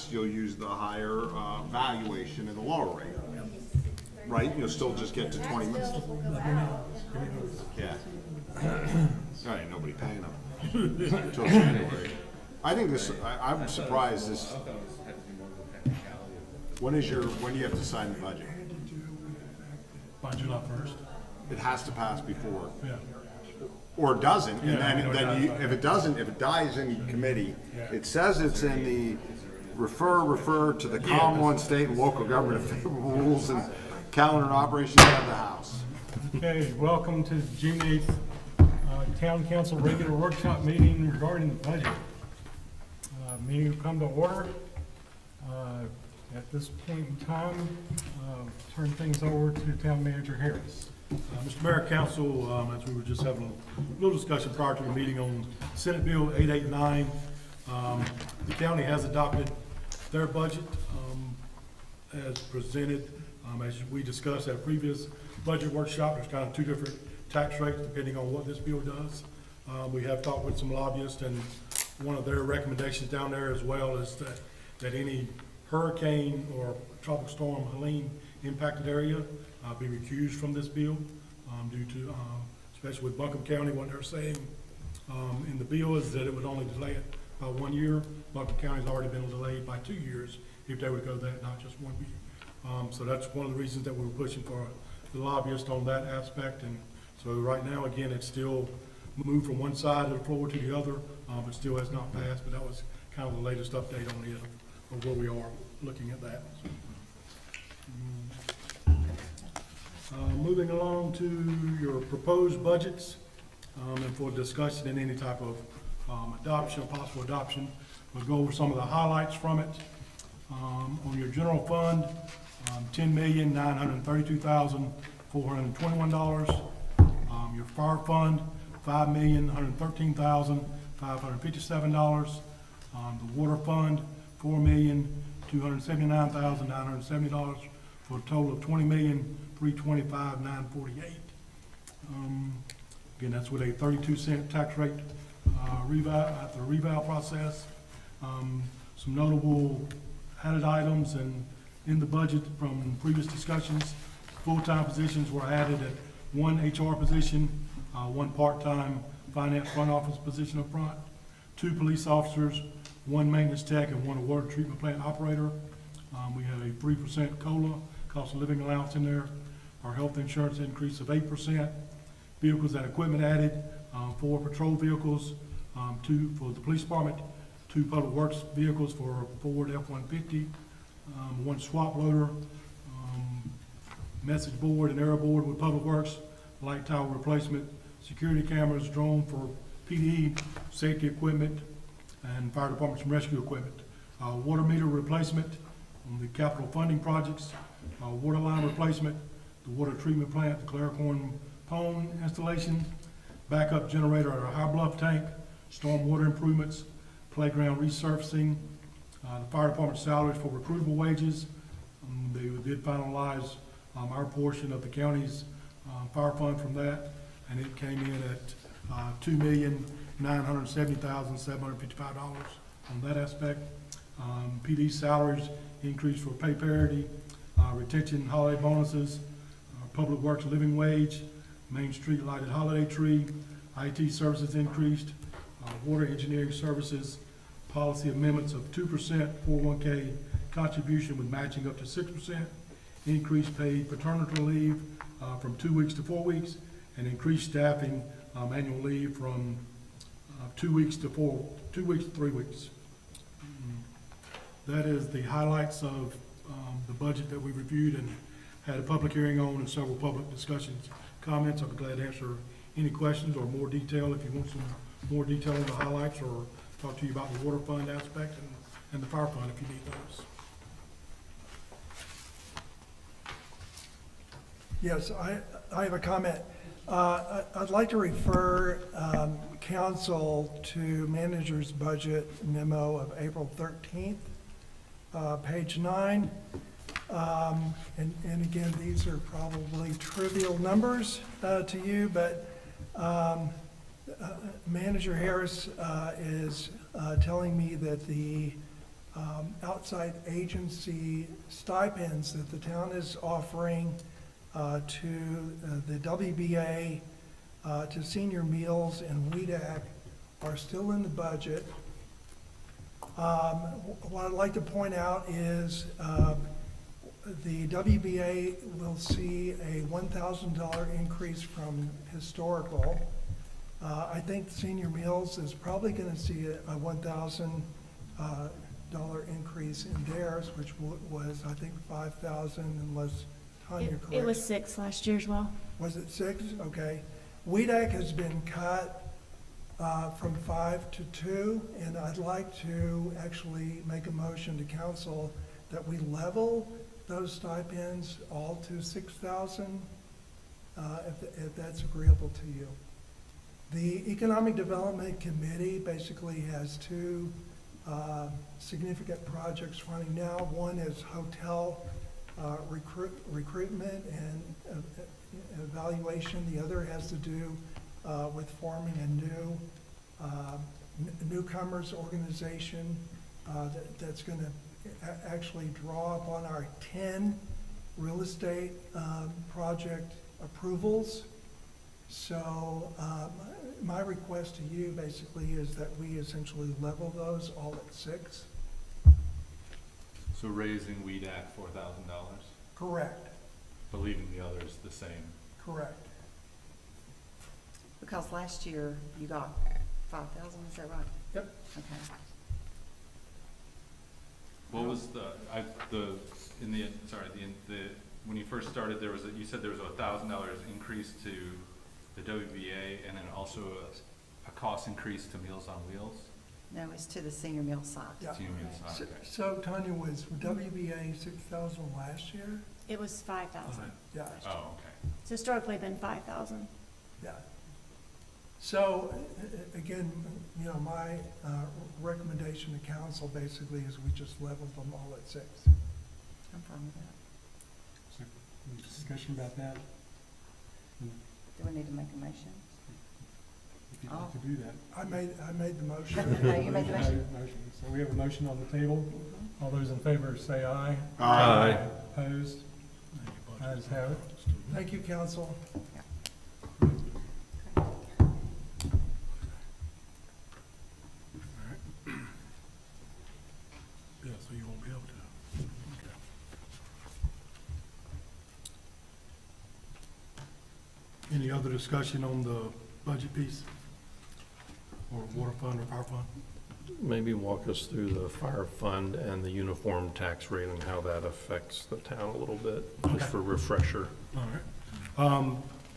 pass, you'll use the higher valuation and the lower rate. Right? You'll still just get to 20 minutes. Yeah. All right, nobody paying them until January. I think this, I'm surprised this. When do you have to sign the budget? By July 1st. It has to pass before. Yeah. Or it doesn't, and Yeah, then if it doesn't, if it dies in committee, it says it's in the refer to the common one state and local government favorable rules and calendar and operations of the House. Okay, welcome to June 8th, Town Council regular workshop meeting regarding the budget. Meeting will come to order. At this point in time, turn things over to Town Manager Harris. Mr. Mayor, Council, as we were just having a little discussion prior to the meeting on Senate Bill 889, the county has adopted their budget as presented. As we discussed at a previous budget workshop, there's kind of two different tax rates depending on what this bill does. We have talked with some lobbyists, and one of their recommendations down there as well is that any hurricane or tropical storm Helene impacted area be recused from this bill due to, especially with Buncombe County, what they're saying in the bill is that it would only delay it by 1 year. Buncombe County's already been delayed by 2 years if they would go that, not just 1 year. So that's one of the reasons that we were pushing for the lobbyist on that aspect. And so right now, again, it's still moved from one side of the floor to the other, but still has not passed. But that was kind of the latest update on it of where we are looking at that. Moving along to your proposed budgets and for discussion and any type of adoption, possible adoption, we'll go over some of the highlights from it. On your general fund, $10,932,421. Your fire fund, $5,113,557. The water fund, $4,279,970 for a total of $20,325,948. Again, that's with a 32-cent tax rate after the reval process. Some notable added items and in the budget from previous discussions. Full-time positions were added at 1 HR position, 1 part-time finance front office position up front, 2 police officers, 1 maintenance tech, and 1 water treatment plant operator. We have a 3% COLA, cost of living allowance in there. Our health insurance increase of 8%. Vehicles and equipment added, 4 patrol vehicles, 2 for the police department, 2 public works vehicles for Ford F-150, 1 swap loader, message board and air board with public works, light tower replacement, security cameras, drone for PD, safety equipment, and fire department some rescue equipment. Water meter replacement on the capital funding projects, water line replacement, the water treatment plant, the Claricorn Pond installation, backup generator at our High Bluff tank, storm water improvements, playground resurfacing, the fire department salaries for recruitable wages. They did finalize our portion of the county's fire fund from that, and it came in at $2,970,755 on that aspect. PD salaries increased for pay parity, retention holiday bonuses, public works living wage, Main Street lighted holiday tree, IT services increased, water engineering services, policy amendments of 2% 401k contribution with matching up to 6%, increased paid paternity leave from 2 weeks to 4 weeks, and increased staffing annual leave from 2 weeks to 3 weeks. That is the highlights of the budget that we reviewed and had a public hearing on and several public discussions, comments. I'll be glad to answer any questions or more detail if you want some more detail on the highlights, or talk to you about the water fund aspect and the fire fund if you need those. Yes, I have a comment. I'd like to refer council to manager's budget memo of April 13th, page 9. And again, these are probably trivial numbers to you, but Manager Harris is telling me that the outside agency stipends that the town is offering to the WBA, to senior meals and WEDAC are still in the budget. What I'd like to point out is the WBA will see a $1,000 increase from historical. I think senior meals is probably going to see a $1,000 increase in theirs, which was, I think, 5,000 unless Tanya correct. It was 6 last year as well. Was it 6? Okay. WEDAC has been cut from 5 to 2, and I'd like to actually make a motion to council that we level those stipends all to 6,000, if that's agreeable to you. The Economic Development Committee basically has 2 significant projects running now. One is hotel recruitment and evaluation. The other has to do with forming a newcomers organization that's going to actually draw upon our 10 real estate project approvals. So my request to you basically is that we essentially level those all at 6. So raising WEDAC $4,000, Correct, but leaving the others the same. correct. Because last year you got 5,000, is that right? Yep. Okay. What was when you first started, you said there was a $1,000 increase to the WBA and then also a cost increase to Meals on Wheels? No, it's to the senior meal side. Yeah. Senior meals, So- okay. So Tanya, was WBA 6,000 last year? It was 5,000. Yeah, Oh, okay. It's historically been 5,000. yeah. So, again, you know, my recommendation to council basically is we just leveled them all at 6. I'm fine with that. So, any discussion about that? Do we need to make a motion? If you'd like to do that. I made the motion. Okay, you made the motion. So we have a motion on the table. All those in favor say aye. Aye. Opposed? Ayes have it. Thank you, council. Yeah, so you won't be able to. Okay. Any other discussion on the budget piece? Or water fund or power fund? Maybe walk us through the fire fund and the uniform tax rate and how that affects the town a little bit, just Okay. for refresher. All right.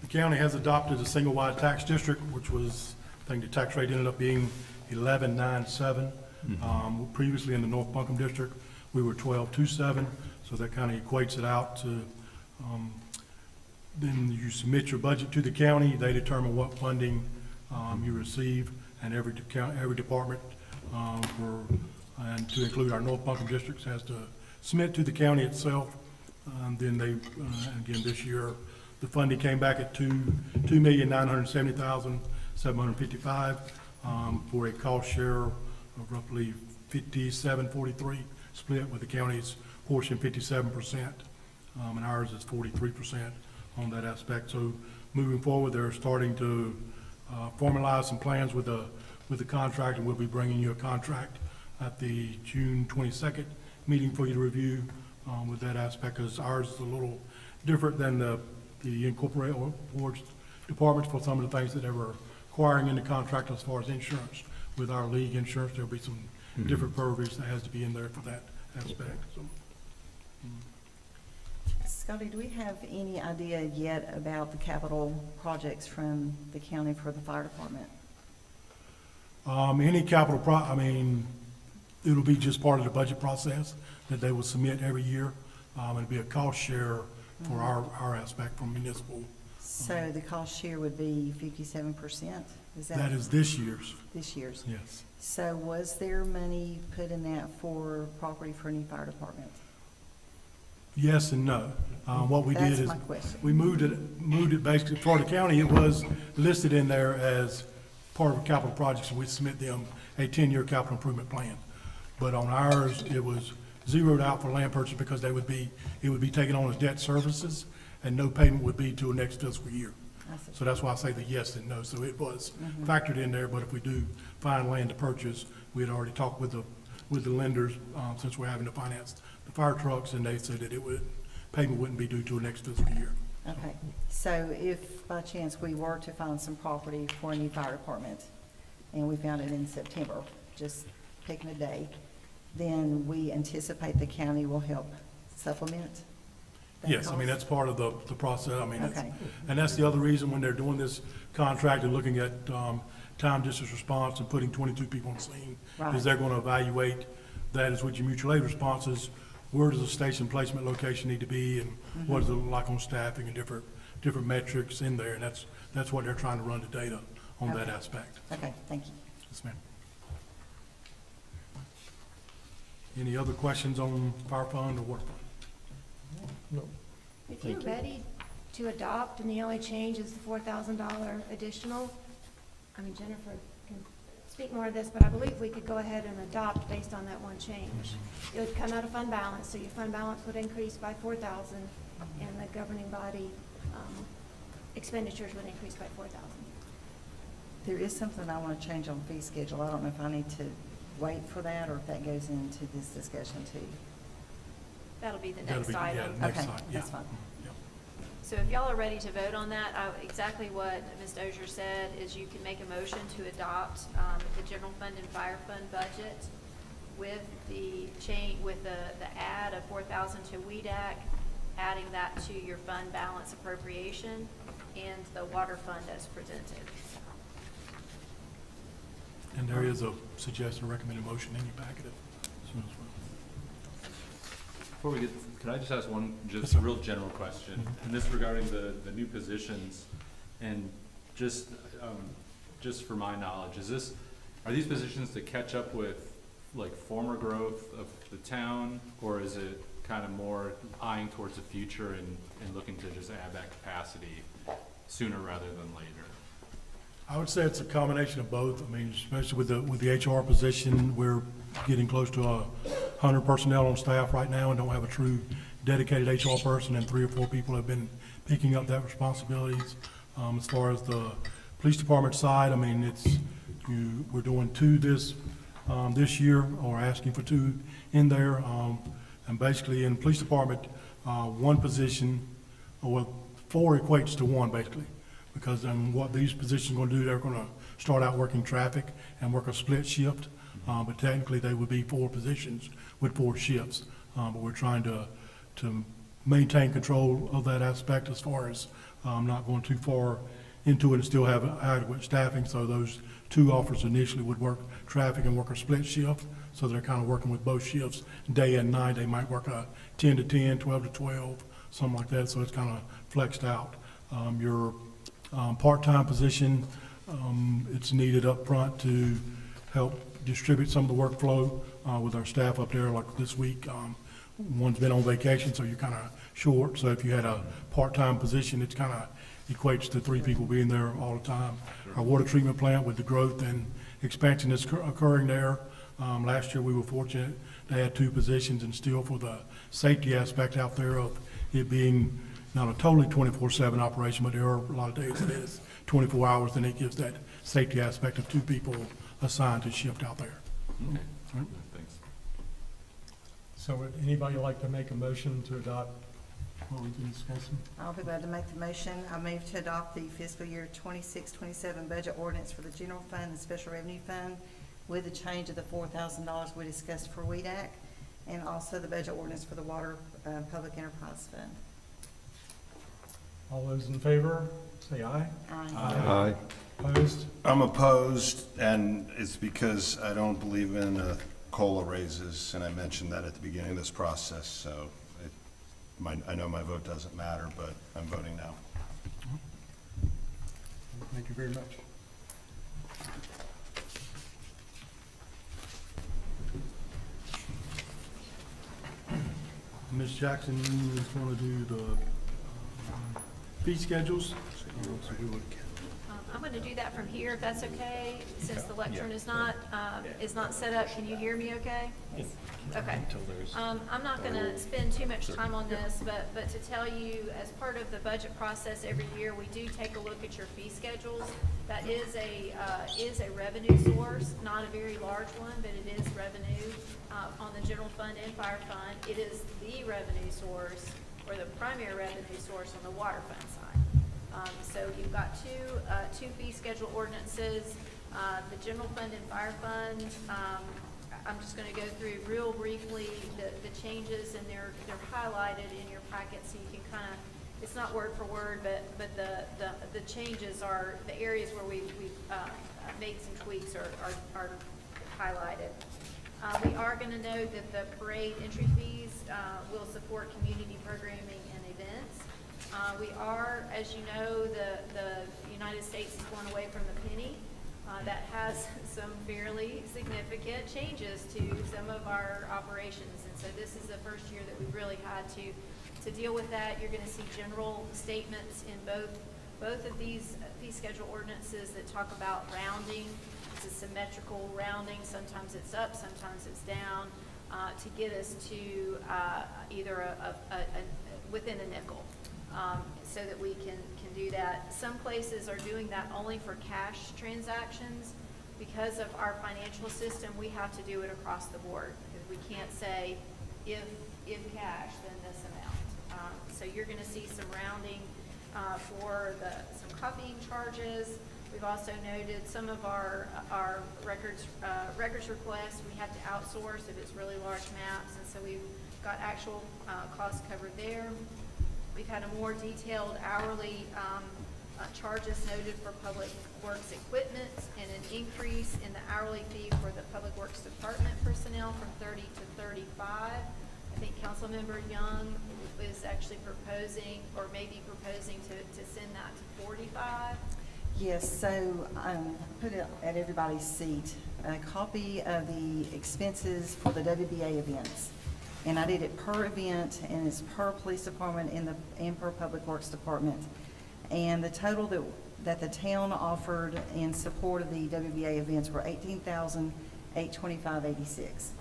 The county has adopted a single-wide tax district, which was, I think the tax rate ended up being 11.97. Previously in the North Buncombe district, we were 12.27, so that kind of equates it out to, then you submit your budget to the county, they determine what funding you receive, and every department, and to include our North Buncombe districts, has to submit to the county itself. Then they, again, this year, the funding came back at $2,970,755 for a cost share of roughly 57-43, split with the county's portion 57%, and ours is 43% on that aspect. So moving forward, they're starting to formalize some plans with the contract, and we'll be bringing you a contract at the June 22nd meeting for you to review with that aspect, because ours is a little different than the incorporated boards departments for some of the things that they were acquiring in the contract as far as insurance. With our league insurance, there'll be some different verbiage that has to be in there for that aspect, so. Scotty, do we have any idea yet about the capital projects from the county for the fire department? Any capital it'll be just part of the budget process that they will submit every year. It'll be a cost share for our aspect from municipal. So the cost share would be 57%? Is That is this year's, this year's? yes. So was there money put in that for property for a new fire department? Yes and no. What we did That's is, my question. we moved it basically, for the county, it was listed in there as part of a capital project, so we submit them a 10-year capital improvement plan. But on ours, it was zeroed out for land purchase because it would be taken on as debt services, and no payment would be till next fiscal year. I see. So that's why I say the yes and no. So it was factored in there, but if we do find land to purchase, we had already talked with the lenders, since we're having to finance the fire trucks, and they said that payment wouldn't be due till next fiscal year. Okay, so if by chance we were to find some property for a new fire department, and we found it in September, just picking a day, then we anticipate the county will help supplement that Yes, I mean, cost? that's part of the process, I mean, Okay. and that's the other reason when they're doing this contract and looking at time, distance response and putting 22 people on scene, Right. is they're gonna evaluate that as with your mutual aid responses, where does the station placement location need to be, and what is it like on staffing and different metrics in there, and that's what they're trying to run the data on that Okay. aspect. Okay, thank you. Yes, ma'am. Any other questions on fire fund or water fund? If you're ready to adopt and the only change is the $4,000 additional, I mean, Jennifer can speak more of this, but I believe we could go ahead and adopt based on that one change. It would come out of fund balance, so your fund balance would increase by 4,000, and the governing body expenditures would increase by 4,000. There is something I want to change on fee schedule. I don't know if I need to wait for that, or if that goes into this discussion too. That'll be the That'll next be- yeah, item. next Okay, item, yeah. that's fine. Yeah. So if y'all are ready to vote on that, exactly what Ms. Dozier said is you can make a motion to adopt the general fund and fire fund budget with the change, with the add of 4,000 to WEDAC, adding that to your fund balance appropriation, and the water fund as presented. And there is a suggested recommended motion in your packet as soon as well. Before we get, can I just ask one, Yes, just sir. a real general question? And this regarding the new positions, and just for my knowledge, are these positions to catch up with, like, former growth of the town? Or is it kind of more eyeing towards the future and looking to just add that capacity sooner rather than later? I would say it's a combination of both. I mean, especially with the HR position, we're getting close to 100 personnel on staff right now and don't have a true dedicated HR person, and 3 or 4 people have been picking up that responsibilities. As far as the police department side, I mean, we're doing 2 this year, or asking for 2 in there. And basically in the police department, 1 position, or 4 equates to 1 basically. Because what these positions are going to do, they're going to start out working traffic and work a split shift. But technically, they would be 4 positions with 4 shifts. But we're trying to maintain control of that aspect as far as not going too far into it and still have adequate staffing. So those 2 officers initially would work traffic and work a split shift. So they're kind of working with both shifts, day and night. They might work a 10 to 10, 12 to 12, something like that. So it's kind of flexed out. Your part-time position, it's needed up front to help distribute some of the workflow with our staff up there. Like this week, one's been on vacation, so you're kind of short. So if you had a part-time position, it's kind of equates to 3 people being there all the time. Our water treatment plant, with the growth and expansion that's occurring there, last year we were fortunate to add 2 positions, and still for the safety aspect out there of it being not a totally 24/7 operation, but there are a lot of days it is 24 hours, and it gives that safety aspect of 2 people assigned to shift out there. Okay, All right. thanks. So would anybody like to make a motion to adopt what we've been discussing? I'll be glad to make the motion. I move to adopt the fiscal year 26-27 budget ordinance for the general fund and special revenue fund with the change of the $4,000 we discussed for WEDAC, and also the budget ordinance for the water public enterprise fund. All those in favor, say aye. Aye. Opposed? I'm opposed, and it's because I don't believe in COLA raises, and I mentioned that at the beginning of this process, so I know my vote doesn't matter, but I'm voting no. Thank you very much. Ms. Jackson is going to do the fee schedules. So we would I'm gonna do that from here, if that's okay, since the lectern is not set up. Can you hear me okay? Okay. I'm not gonna spend too much time on this, but to tell you, as part of the budget process every year, we do take a look at your fee schedules. That is a revenue source, not a very large one, but it is revenue, on the general fund and fire fund. It is the revenue source, or the primary revenue source on the water fund side. So you've got two fee schedule ordinances, the general fund and fire fund. I'm just gonna go through real briefly the changes, and they're highlighted in your packet, so you can kind of, it's not word for word, but the changes are, the areas where we've made some tweaks are highlighted. We are gonna note that the parade entry fees will support community programming and events. We are, as you know, the United States is going away from the penny. That has some fairly significant changes to some of our operations. And so this is the first year that we've really had to deal with that. You're gonna see general statements in both of these fee schedule ordinances that talk about rounding. It's a symmetrical rounding. Sometimes it's up, sometimes it's down, to get us to either within a nickel. So that we can do that. Some places are doing that only for cash transactions. Because of our financial system, we have to do it across the board, because we can't say, if cash, then this amount. So you're gonna see some rounding for some copying charges. We've also noted some of our records requests, we have to outsource if it's really large maps, and so we've got actual costs covered there. We've had a more detailed hourly charges noted for public works equipment, and an increase in the hourly fee for the public works department personnel from 30 to 35. I think Councilmember Young is actually proposing, or maybe proposing to send that to 45. Yes, so put it at everybody's seat, a copy of the expenses for the WBA events. And I did it per event, and it's per police department and per public works department. And the total that the town offered in support of the WBA events were $18,825.86.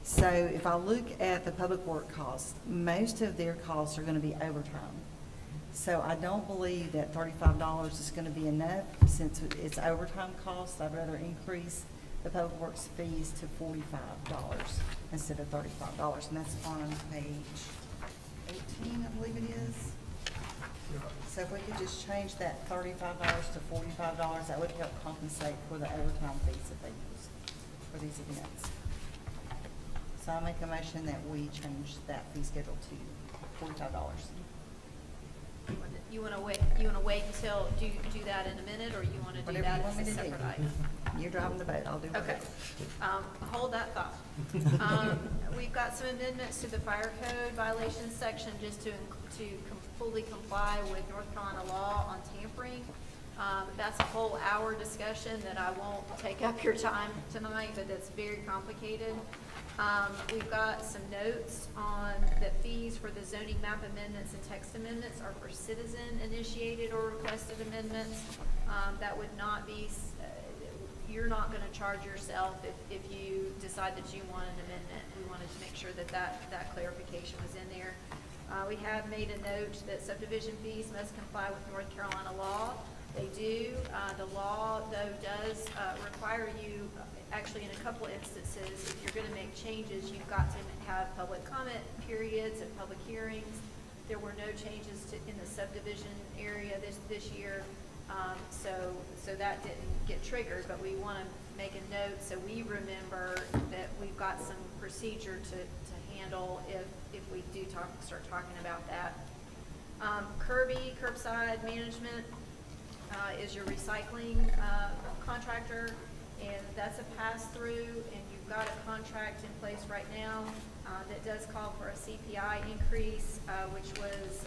So if I look at the public work costs, most of their costs are gonna be overtime. So I don't believe that $35 is gonna be enough. Since it's overtime costs, I'd rather increase the public works fees to $45 instead of $35, and that's on page 18, I believe it is. So if we could just change that $35 to $45, that would help compensate for the overtime fees that they use for these events. So I make a motion that we change that fee schedule to $45. You wanna wait until, do that in a minute, or you wanna do Whatever that you want as me a to do. separate item? You're driving the boat, I'll do Okay, whatever. hold that thought. We've got some amendments to the fire code violations section, just to fully comply with North Carolina law on tampering. That's a whole hour discussion that I won't take up your time tonight, but that's very complicated. We've got some notes on the fees for the zoning map amendments and text amendments are for citizen-initiated or requested amendments. That would not be, you're not gonna charge yourself if you decide that you want an amendment. We wanted to make sure that clarification was in there. We have made a note that subdivision fees must comply with North Carolina law. They do. The law, though, does require you, actually in a couple instances, if you're gonna make changes, you've got to have public comment periods and public hearings. There were no changes in the subdivision area this year, so that didn't get triggered, but we wanna make a note so we remember that we've got some procedure to handle if we do start talking about that. Curbside management is your recycling contractor, and that's a pass-through, and you've got a contract in place right now that does call for a CPI increase, which was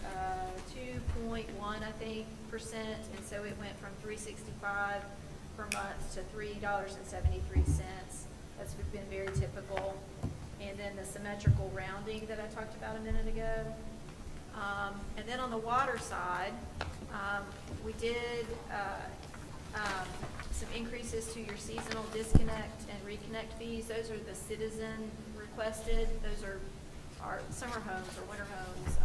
2.1, I think, percent, and so it went from $3.65 per month to $3.73. That's been very typical. And then the symmetrical rounding that I talked about a minute ago. And then on the water side, we did some increases to your seasonal disconnect and reconnect fees. Those are the citizen requested. Those are our summer homes or winter homes,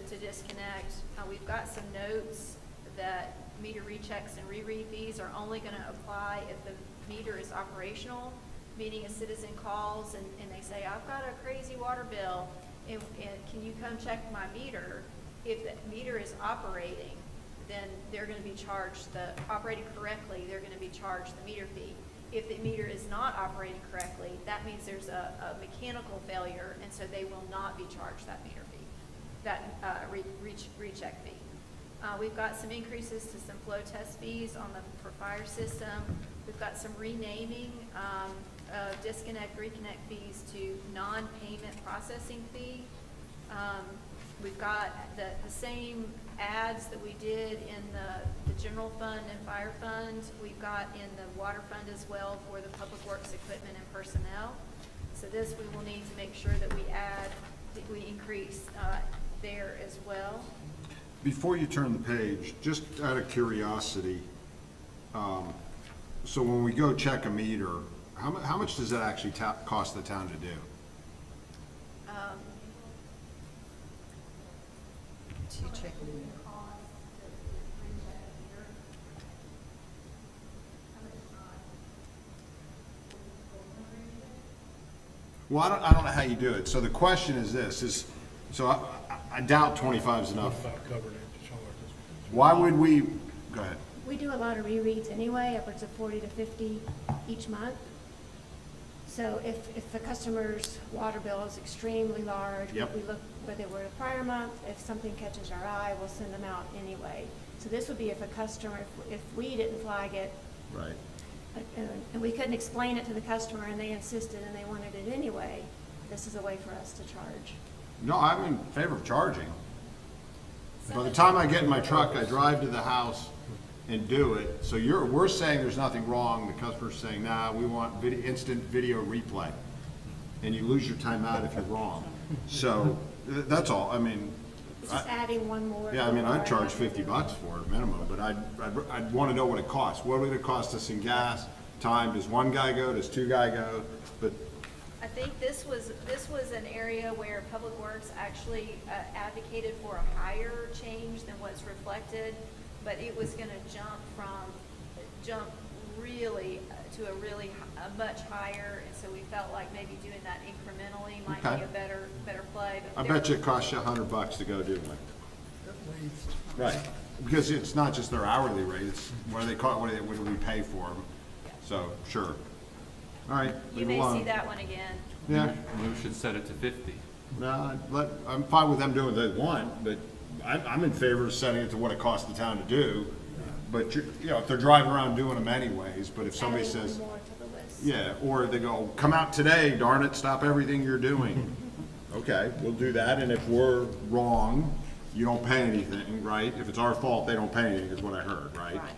to disconnect. We've got some notes that meter rechecks and reread fees are only gonna apply if the meter is operational, meaning a citizen calls and they say, I've got a crazy water bill, and can you come check my meter? If the meter is operating, then they're gonna be charged operating correctly, they're gonna be charged the meter fee. If the meter is not operating correctly, that means there's a mechanical failure, and so they will not be charged that meter fee, that recheck fee. We've got some increases to some flow test fees for fire system. We've got some renaming of disconnect, reconnect fees to non-payment processing fee. We've got the same ads that we did in the general fund and fire fund. We've got in the water fund as well for the public works equipment and personnel. So this we will need to make sure that we increase there as well. Before you turn the page, just out of curiosity, so when we go check a meter, how much does that actually cost the town to do? To check. Well, I don't know how you do it. So the question is this, so I doubt 25 is enough. Why would we, go ahead. We do a lot of rereads anyway, upwards of 40 to 50 each month. So if the customer's water bill is extremely large, Yep. we look whether we're the prior month, if something catches our eye, we'll send them out anyway. So this would be if a customer, if we didn't flag it, Right. and we couldn't explain it to the customer and they insisted and they wanted it anyway, this is a way for us to charge. No, I'm in favor of charging. By the time I get in my truck, I drive to the house and do it. So we're saying there's nothing wrong. The customer's saying, nah, we want instant video replay. And you lose your time out if you're wrong. So that's all. I mean, It's just adding one more. yeah, I mean, I'd charge $50 for it minimum, but I'd want to know what it costs. What would it cost us in gas, time? Does one guy go? Does two guy go? But I think this was an area where Public Works actually advocated for a higher change than what's reflected, but it was gonna jump really to a much higher, and so we felt like maybe doing that incrementally might Okay. be a better play. But I bet you it costs you $100 to go do it. At least. Right, because it's not just their hourly rate, it's what do they call it, what do we pay for them? So, sure. All right, You leave it may alone. see that one again. Yeah, We should set it to 50. no, I'm fine with them doing what they want, but I'm in favor of setting it to what it costs the town to do. But, you know, if they're driving around doing them anyways, but if somebody Adding one says, more to the list. yeah, or they go, come out today, darn it, stop everything you're doing. Okay, we'll do that, and if we're wrong, you don't pay anything, right? If it's our fault, they don't pay anything, is what I heard, right? Right.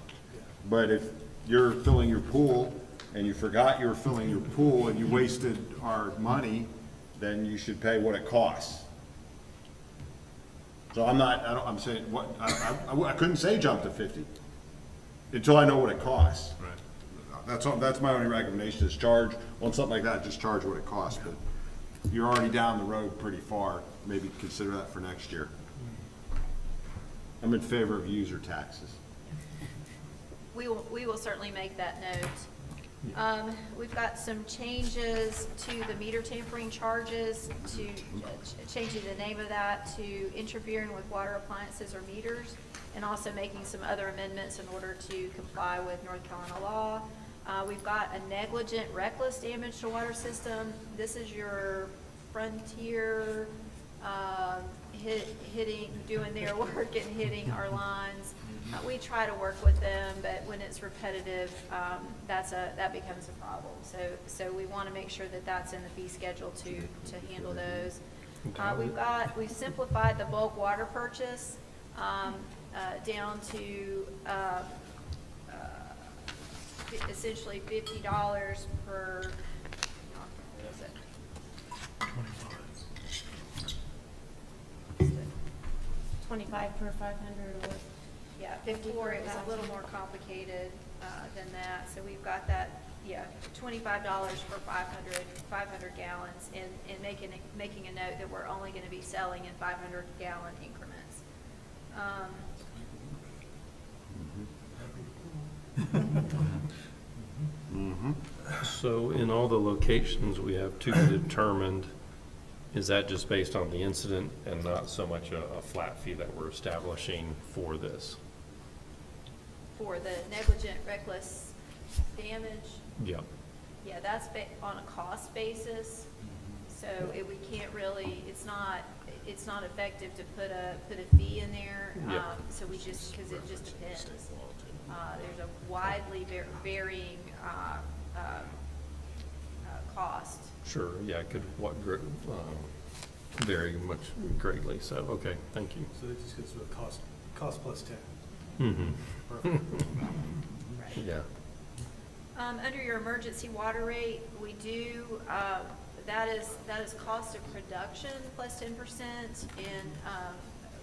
But if you're filling your pool, and you forgot you were filling your pool, and you wasted our money, then you should pay what it costs. So I'm saying, I couldn't say jump to 50, until I know what it costs. Right. That's my only recommendation, is charge, on something like that, just charge what it costs, but you're already down the road pretty far, maybe consider that for next year. I'm in favor of user taxes. We will certainly make that note. We've got some changes to the meter tampering charges, to changing the name of that to interfering with water appliances or meters, and also making some other amendments in order to comply with North Carolina law. We've got a negligent, reckless damage to water system. This is your Frontier doing their work and hitting our lines. We try to work with them, but when it's repetitive, that becomes a problem. So we want to make sure that that's in the fee schedule to handle those. We've simplified the bulk water purchase down to essentially $50 per. What is it? 25 per 500 or Yeah, before it was a little more complicated than that. So we've got that, yeah, $25 for 500 gallons, and making a note that we're only going to be selling in 500-gallon increments. So in all the locations we have to be determined, is that just based on the incident and not so much a flat fee that we're establishing for this? For the negligent, reckless damage, Yep. yeah, that's on a cost basis. So we can't really, it's not effective to put a fee in there. Yep. So we just, because it just depends. There's a widely varying cost. Sure, yeah, it could vary much greatly, so, okay, thank you. So it just gets to a cost plus 10. Mm-hmm, Perfect. yeah. Under your emergency water rate, we do, that is cost of production plus 10%, and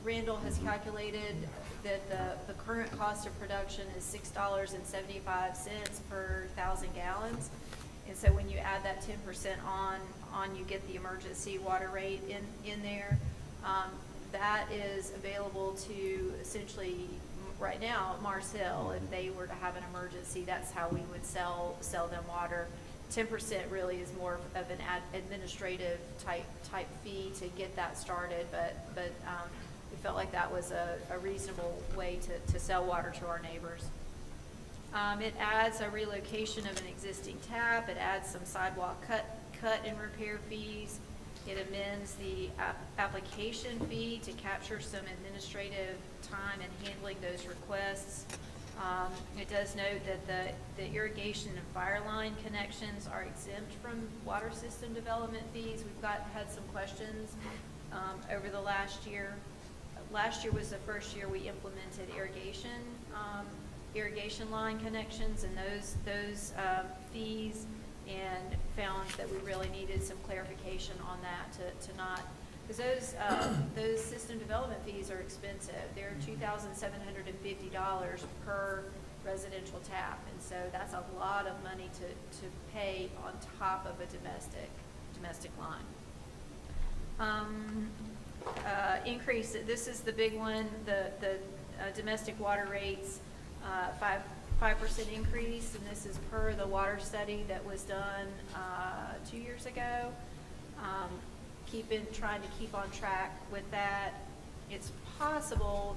Randall has calculated that the current cost of production is $6.75 per 1,000 gallons. And so when you add that 10% on, you get the emergency water rate in there. That is available to essentially, right now, Mars Hill, if they were to have an emergency, that's how we would sell them water. 10% really is more of an administrative type fee to get that started, but we felt like that was a reasonable way to sell water to our neighbors. It adds a relocation of an existing tap. It adds some sidewalk cut and repair fees. It amends the application fee to capture some administrative time in handling those requests. It does note that the irrigation and fire line connections are exempt from water system development fees. We've had some questions over the last year. Last year was the first year we implemented irrigation line connections and those fees, and found that we really needed some clarification on that to not, because those system development fees are expensive. They're $2,750 per residential tap, and so that's a lot of money to pay on top of a domestic line. Increase, this is the big one, the domestic water rates, 5% increase, and this is per the water study that was done 2 years ago. Trying to keep on track with that. It's possible,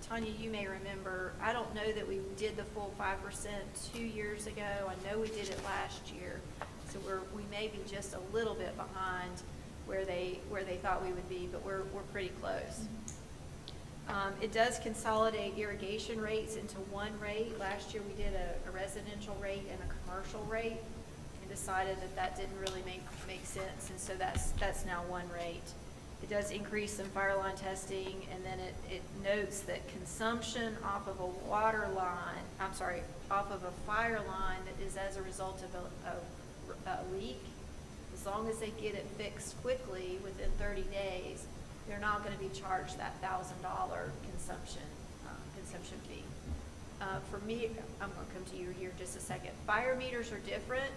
Tanya, you may remember, I don't know that we did the full 5% 2 years ago. I know we did it last year, so we may be just a little bit behind where they thought we would be, but we're pretty close. It does consolidate irrigation rates into one rate. Last year we did a residential rate and a commercial rate, and decided that didn't really make sense, and so that's now one rate. It does increase some fire line testing, and then it notes that consumption off of a fire line that is as a result of a leak, as long as they get it fixed quickly within 30 days, they're not going to be charged that $1,000 consumption fee. For me, I'm going to come to you here in just a second. Fire meters are different.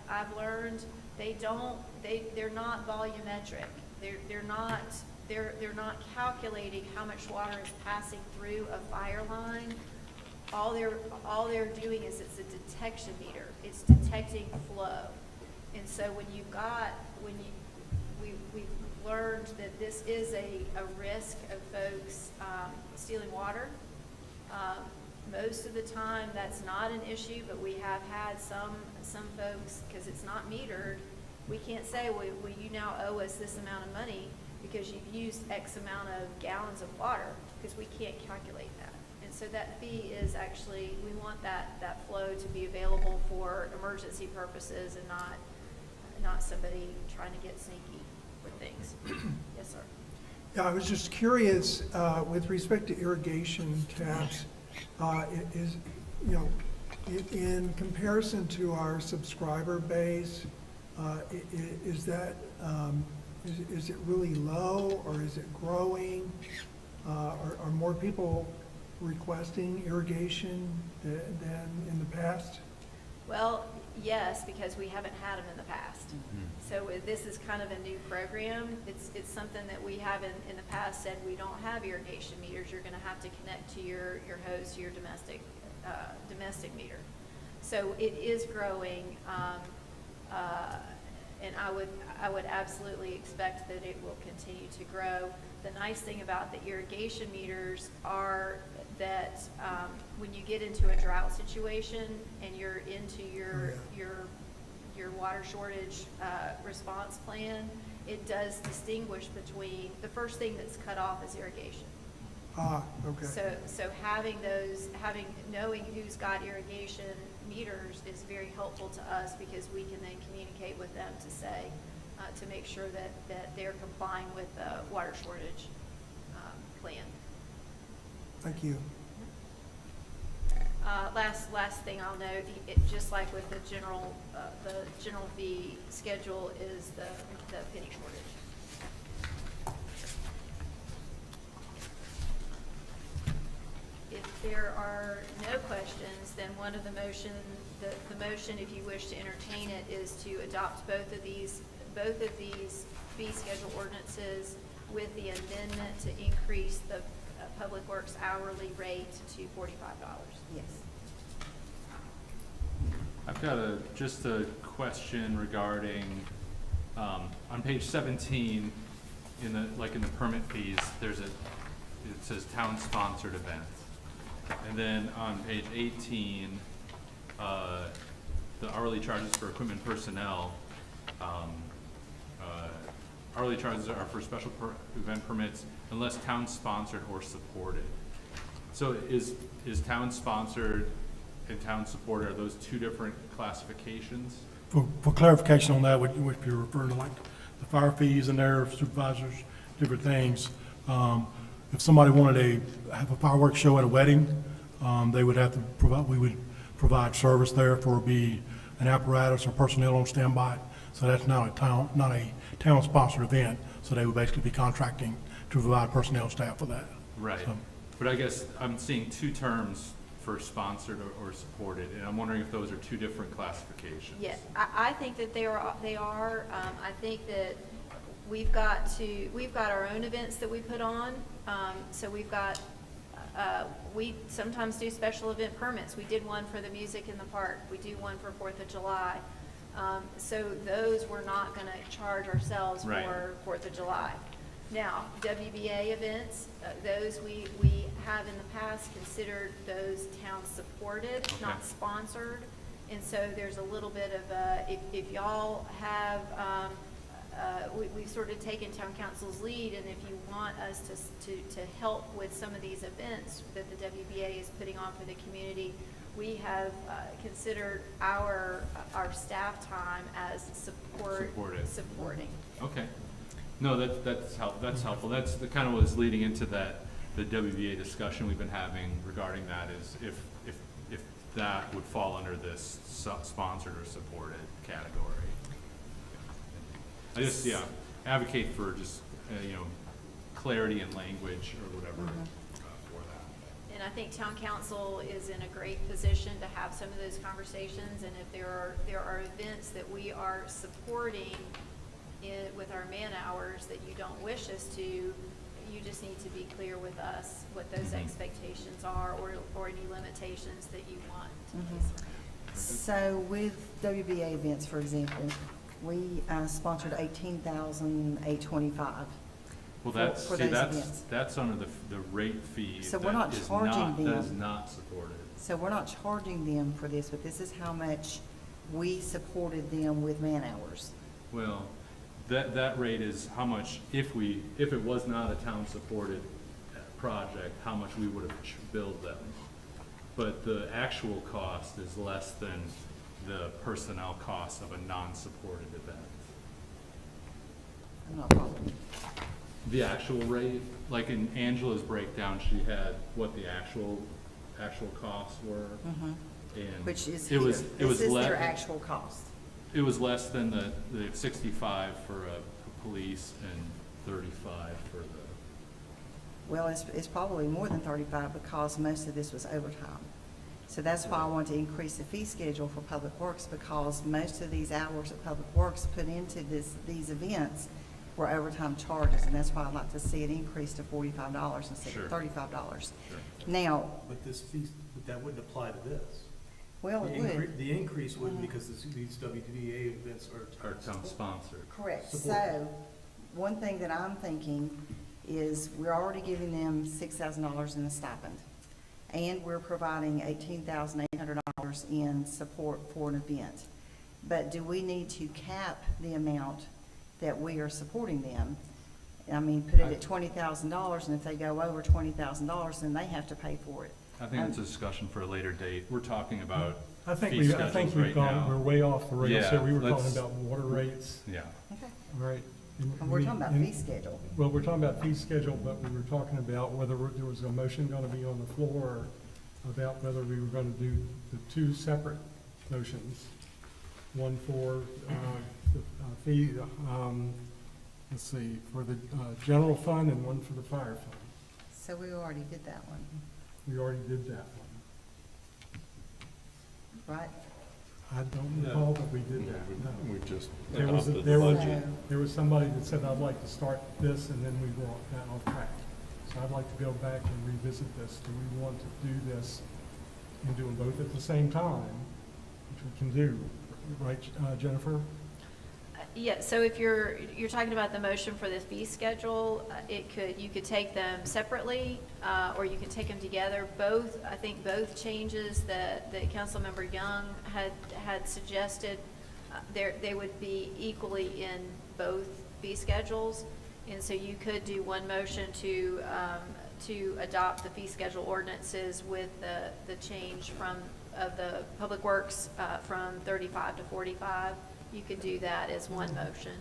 I've learned they're not volumetric. They're not calculating how much water is passing through a fire line. All they're doing is it's a detection meter. It's detecting flow. And so we've learned that this is a risk of folks stealing water. Most of the time that's not an issue, but we have had some folks, because it's not metered, we can't say, well, you now owe us this amount of money because you've used X amount of gallons of water, because we can't calculate that. And so that fee is actually, we want that flow to be available for emergency purposes and not somebody trying to get sneaky with things. Yes, sir. Yeah, I was just curious, with respect to irrigation taps, in comparison to our subscriber base, is it really low, or is it growing? Are more people requesting irrigation than in the past? Well, yes, because we haven't had them in the past. So this is kind of a new program. It's something that we haven't in the past said we don't have irrigation meters. You're gonna have to connect to your hose, to your domestic meter. So it is growing, and I would absolutely expect that it will continue to grow. The nice thing about the irrigation meters are that when you get into a drought situation and you're into your water shortage response plan, it does distinguish between, the first thing that's cut off is irrigation. Ah, okay. So knowing who's got irrigation meters is very helpful to us, because we can then communicate with them to say, to make sure that they're complying with the water shortage plan. Thank you. Last thing I'll note, just like with the general fee schedule, is the penny shortage. If there are no questions, then one of the motion, the motion, if you wish to entertain it, is to adopt both of these fee schedule ordinances with the amendment to increase the Public Works hourly rate to $45. Yes. I've got just a question regarding, on page 17, in the permit fees, it says town-sponsored event. And then on page 18, the hourly charges for equipment personnel, hourly charges are for special event permits unless town-sponsored or supported. So is town-sponsored and town-supported, are those two different classifications? For clarification on that, what you're referring to, like the fire fees and their supervisors, different things. If somebody wanted to have a fireworks show at a wedding, they would have to provide, we would provide service there for be an apparatus or personnel on standby. So that's not a town-sponsored event. So they would basically be contracting to provide personnel staff for that. Right. So- But I guess I'm seeing two terms for sponsored or supported, and I'm wondering if those are two different classifications. Yeah, I think that they are. I think that we've got our own events that we put on. So we've got, we sometimes do special event permits. We did one for the music in the park. We do one for 4th of July. So those we're not gonna charge ourselves Right. for 4th of July. Now, WBA events, those we have in the past considered those town-supported, not sponsored. And so there's a little bit of, if y'all have, we've sort of taken town council's lead, and if you want us to help with some of these events that the WBA is putting on for the community, we have considered our staff time as supporting. Okay. No, that's helpful. That's the kind of what's leading into the WBA discussion we've been having regarding that, is if that would fall under this sponsored or supported category. I just, advocate for just, clarity in language or whatever for that. And I think town council is in a great position to have some of those conversations, and if there are events that we are supporting with our man hours that you don't wish us to, you just need to be clear with us what those expectations are, or any limitations that you want. So with WBA events, for example, we sponsored 18,825. Well, for those events. that's under the rate fee. So we're not charging That is them. not supported. So we're not charging them for this, but this is how much we supported them with man hours. Well, that rate is how much, if it was not a town-supported project, how much we would have billed them. But the actual cost is less than the personnel cost of a non-supported event. I'm not following. The actual rate, like in Angela's breakdown, she had what the actual costs were. And Which is it here. was This is their le- actual cost. It was less than the 65 for a police and 35 for Well, it's probably more than 35 because most of this was overtime. So that's why I want to increase the fee schedule for Public Works, because most of these hours that Public Works put into these events were overtime charges, and that's why I'd like to see it increase to $45 instead Sure. of $35. Sure. Now, But this fee, but that wouldn't apply to this. well, it would. The increase wouldn't, because these WDA events are. Our town sponsor. Correct. Support. So, one thing that I'm thinking is we're already giving them $6,000 in a stipend, and we're providing $18,800 in support for an event. But do we need to cap the amount that we are supporting them? I mean, put it at $20,000, and if they go over $20,000, then they have to pay for it. I think it's a discussion for a later date. We're talking about I think fee we've schedules right gone, we're now. way off the rails, so Yeah, we were talking let's- about water rates, Yeah. Okay. right? And we're talking about fee schedule. Well, we're talking about fee schedule, but we were talking about whether there was a motion gonna be on the floor about whether we were gonna do the two separate motions. One for, the fee, let's see, for the, general fund and one for the fire fund. So we already did that one, We already did that one. right? I don't recall that we did that, no. We just There was, adopted there the was, budget. there was somebody that said, I'd like to start this, and then we were off track. So I'd like to go back and revisit this. Do we want to do this and do them both at the same time, which we can do, right, Jennifer? Yeah, so if you're talking about the motion for the fee schedule, you could take them separately, or you can take them together. Both, I think both changes that Councilmember Young had suggested, they would be equally in both fee schedules. And so you could do one motion to adopt the fee schedule ordinances with the change of the Public Works, from 35 to 45. You could do that as one motion.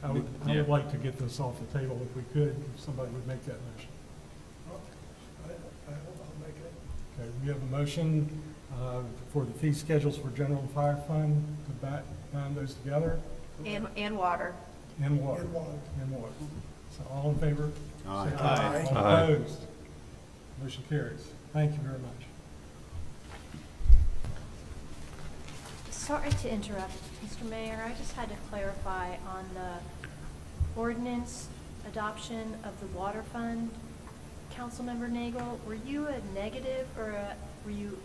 I would Yeah. like to get this off the table if we could, if somebody would make that motion. I'll make it. Okay, we have a motion for the fee schedules for general and fire fund to bind those together, And water. and water. And water. And water. So all in favor? Aye. Say Aye. All Aye. opposed? Motion carries. Thank you very much. Sorry to interrupt, Mr. Mayor. I just had to clarify on the ordinance adoption of the water fund. Councilmember Nagel, were you a negative or were you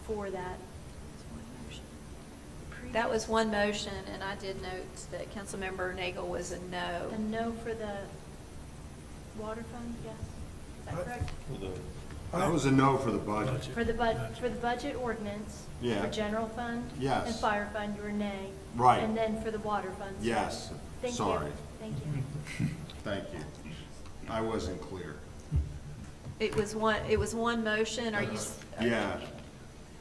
for that? That was one motion, and I did note that Councilmember Nagel was a no. A no for the water fund, yes? Is that correct? That was a no for the budget. For the budget ordinance? Yeah. For general fund? Yes. And fire fund, you were nay? Right. And then for the water fund? so- Yes, Thank you. sorry. Thank you. Thank you. I wasn't clear. It was one motion, are you? Yeah,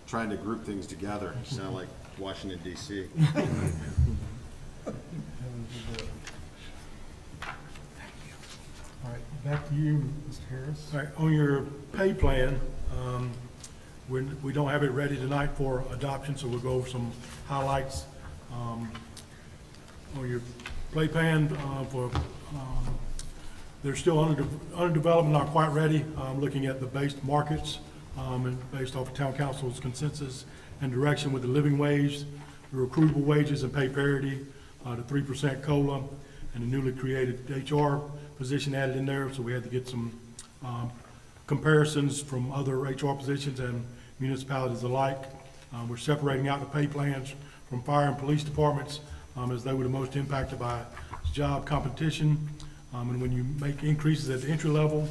trying to group things together, sound like Washington DC. All right, back to you, Mr. Harris. All right, on your pay plan, we don't have it ready tonight for adoption, so we'll go over some highlights. On your pay plan, they're still under development, not quite ready. Looking at the based markets, and based off of town council's consensus and direction with the living wage, the recruitable wages and pay parity, the 3% COLA, and the newly created HR position added in there, so we had to get some comparisons from other HR positions and municipalities alike. We're separating out the pay plans from fire and police departments, as they were the most impacted by job competition. And when you make increases at the entry level,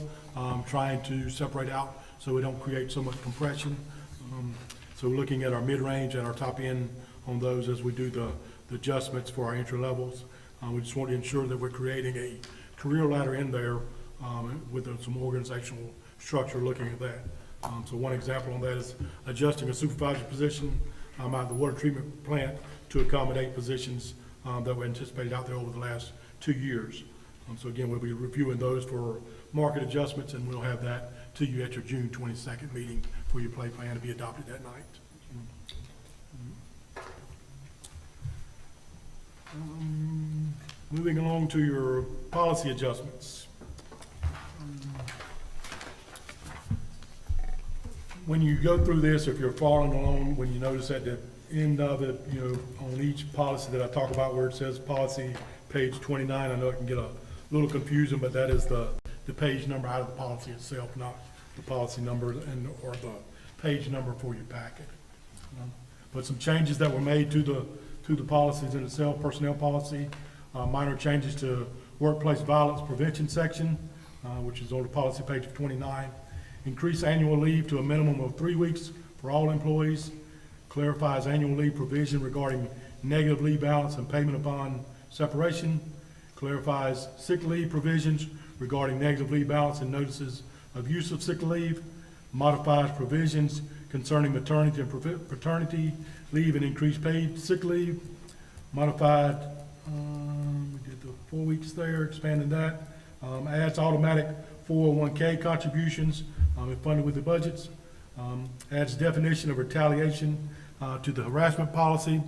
trying to separate out so we don't create so much compression. So we're looking at our mid-range and our top end on those as we do the adjustments for our entry levels. We just want to ensure that we're creating a career ladder in there with some organizational structure looking at that. So one example on that is adjusting a supervisor position at the water treatment plant to accommodate positions that were anticipated out there over the last 2 years. So again, we'll be reviewing those for market adjustments, and we'll have that to you at your June 22nd meeting for your pay plan to be adopted that night. Moving along to your policy adjustments. when you go through this, if you're following along, when you notice at the end of it, you know, on each policy that I talk about where it says policy page 29, I know it can get a little confusing, but that is the page number out of the policy itself, not the policy number or the page number for your packet. But some changes that were made to the policies in itself, personnel policy, minor changes to workplace violence prevention section, which is on the policy page 29. Increase annual leave to a minimum of 3 weeks for all employees. Clarifies annual leave provision regarding negative leave balance and payment upon separation. Clarifies sick leave provisions regarding negative leave balance and notices of use of sick leave. Modifies provisions concerning maternity and paternity leave and increased paid sick leave. Modified, we did the 4 weeks there, expanding that. Adds automatic 401k contributions if funded with the budgets. Adds definition of retaliation to the harassment policy.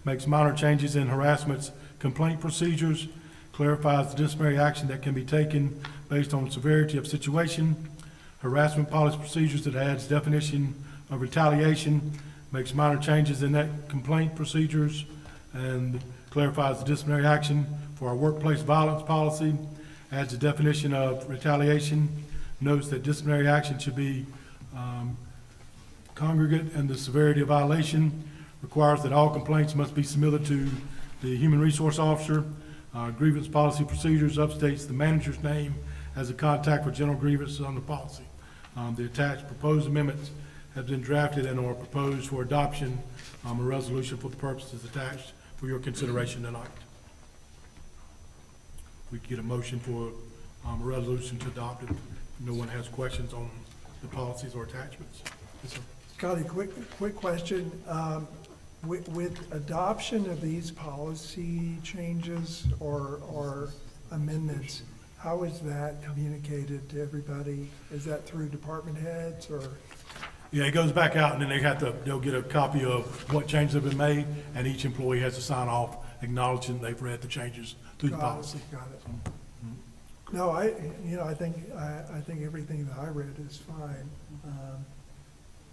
Makes minor changes in harassment's complaint procedures. Clarifies the disciplinary action that can be taken based on severity of situation. Harassment policy procedures that adds definition of retaliation. Makes minor changes in that complaint procedures and clarifies the disciplinary action for our workplace violence policy. Adds a definition of retaliation. Notes that disciplinary action should be congregate and the severity of violation. Requires that all complaints must be submitted to the human resource officer. Grievance policy procedures updates the manager's name as a contact for general grievances on the policy. The attached proposed amendments have been drafted and are proposed for adoption. A resolution for the purposes attached for your consideration tonight. We could get a motion for a resolution to adopt it. No one has questions on the policies or attachments. Yes, sir. Scotty, quick question. With adoption of these policy changes or amendments, how is that communicated to everybody? Is that through department heads or? Yeah, it goes back out and then they'll get a copy of what changes have been made and each employee has to sign off acknowledging they've read the changes through the policy. Got it. No, I think everything that I read is fine.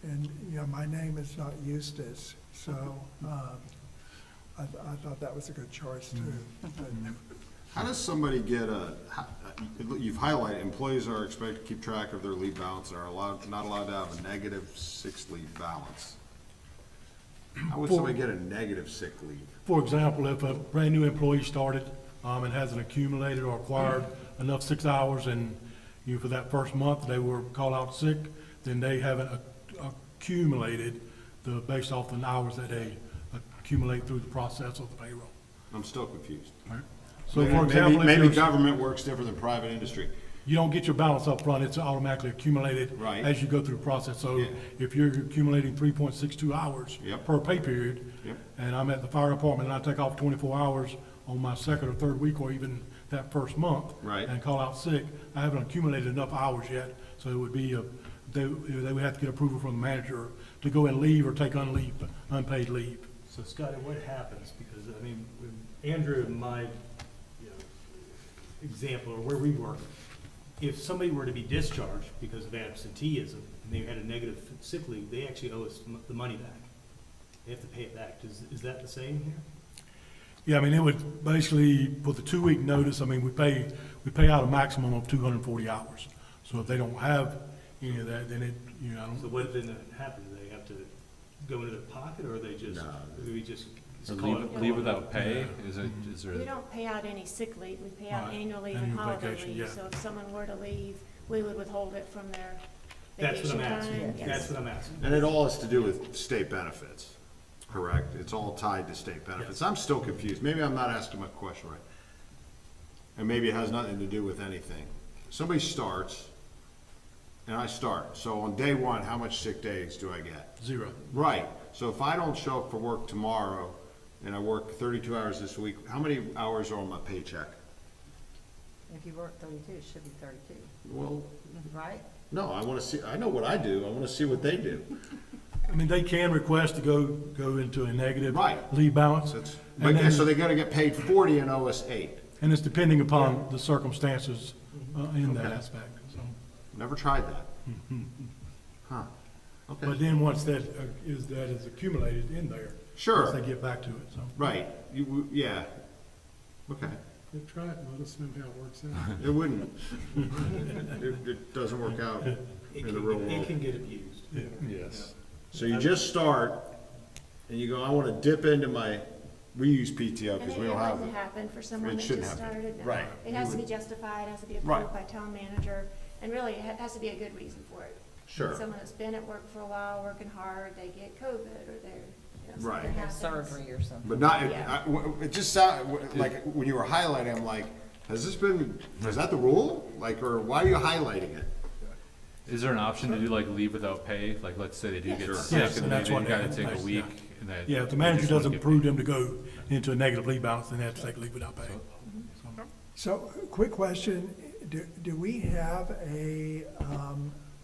And, my name is not Eustace, so, I thought that was a good choice too. How does somebody get you've highlighted, employees are expected to keep track of their leave balance, and are not allowed to have a negative sick leave balance. How would somebody get a negative sick leave? For example, if a brand new employee started, and hasn't accumulated or acquired enough 6 hours and for that first month they were called out sick, then they haven't accumulated based off the hours that they accumulate through the process of the payroll. I'm still confused. So for example, Maybe government works different than private industry. you don't get your balance up front, it's automatically accumulated Right. as you go through the process. So Yeah. if you're accumulating 3.62 hours Yep. per pay period, Yep. and I'm at the fire department and I take off 24 hours on my second or third week or even that first month. Right. And call out sick, I haven't accumulated enough hours yet, so it would be, they would have to get approval from the manager to go and leave or take unpaid leave. So Scotty, what happens? Because, I mean, when Andrew and my, example, or where we work, if somebody were to be discharged because of absenteeism, and they had a negative sick leave, they actually owe us the money back. They have to pay it back. Is that the same here? Yeah, I mean, it would basically, for the 2-week notice, I mean, we pay out a maximum of 240 hours. So if they don't have any of that, then it, I don't. So what then happens? Do they have to go into their pocket, or are they just, No. do we just? Or call it- leave without pay, is there? We don't pay out any sick leave, we pay out Right. annual leave and Annual holiday vacation, leave. yeah. So if someone were to leave, we would withhold it from their That's what vacation I'm asking. time. Yes. That's what I'm asking. And it all has to do with state benefits, correct? It's all tied to state benefits. I'm still confused. Maybe I'm not asking my question right. And maybe it has nothing to do with anything. Somebody starts, and I start. So on day one, how much sick days do I get? 0. Right. So if I don't show up for work tomorrow, and I work 32 hours this week, how many hours are on my paycheck? If you work 32, it should be 32, Well, right? no, I want to see, I know what I do. I want to see what they do. I mean, they can request to go into a negative Right. leave balance. That's- And then- So they're going to get paid 40 and owe us 8. And it's depending upon the circumstances in that Okay. aspect, so. Never tried that. Huh. Okay. But then once that is accumulated in there. Sure. Once they get back to it, so. Right, yeah, okay. Yeah, try it and let us know how it works out. It wouldn't. It doesn't work out in the real It world. can get abused. Yes. So you just start, and you go, I wanna dip into my, we use PTO, And because it we don't have wouldn't it. happen for someone It that shouldn't just happen. started. No. Right. It has to be justified, it has to be Right. approved by town manager, and really, it has to be a good reason for it. Sure. Someone that's been at work for a while, working hard, they get COVID, or they're, Right. something Have happens. surgery or something. But not, Yeah. it just sounded, like, when you were highlighting, I'm like, is that the rule? Like, or why are you highlighting it? Is there an option to do like leave without pay? Like, let's say they do get sick Yes, and and they that's what gotta they- take a that's- week and that. Yeah, if the they manager just don't doesn't get approve paid. them to go into a negative leave balance, then they have to take leave without pay. So, quick question, do we have a,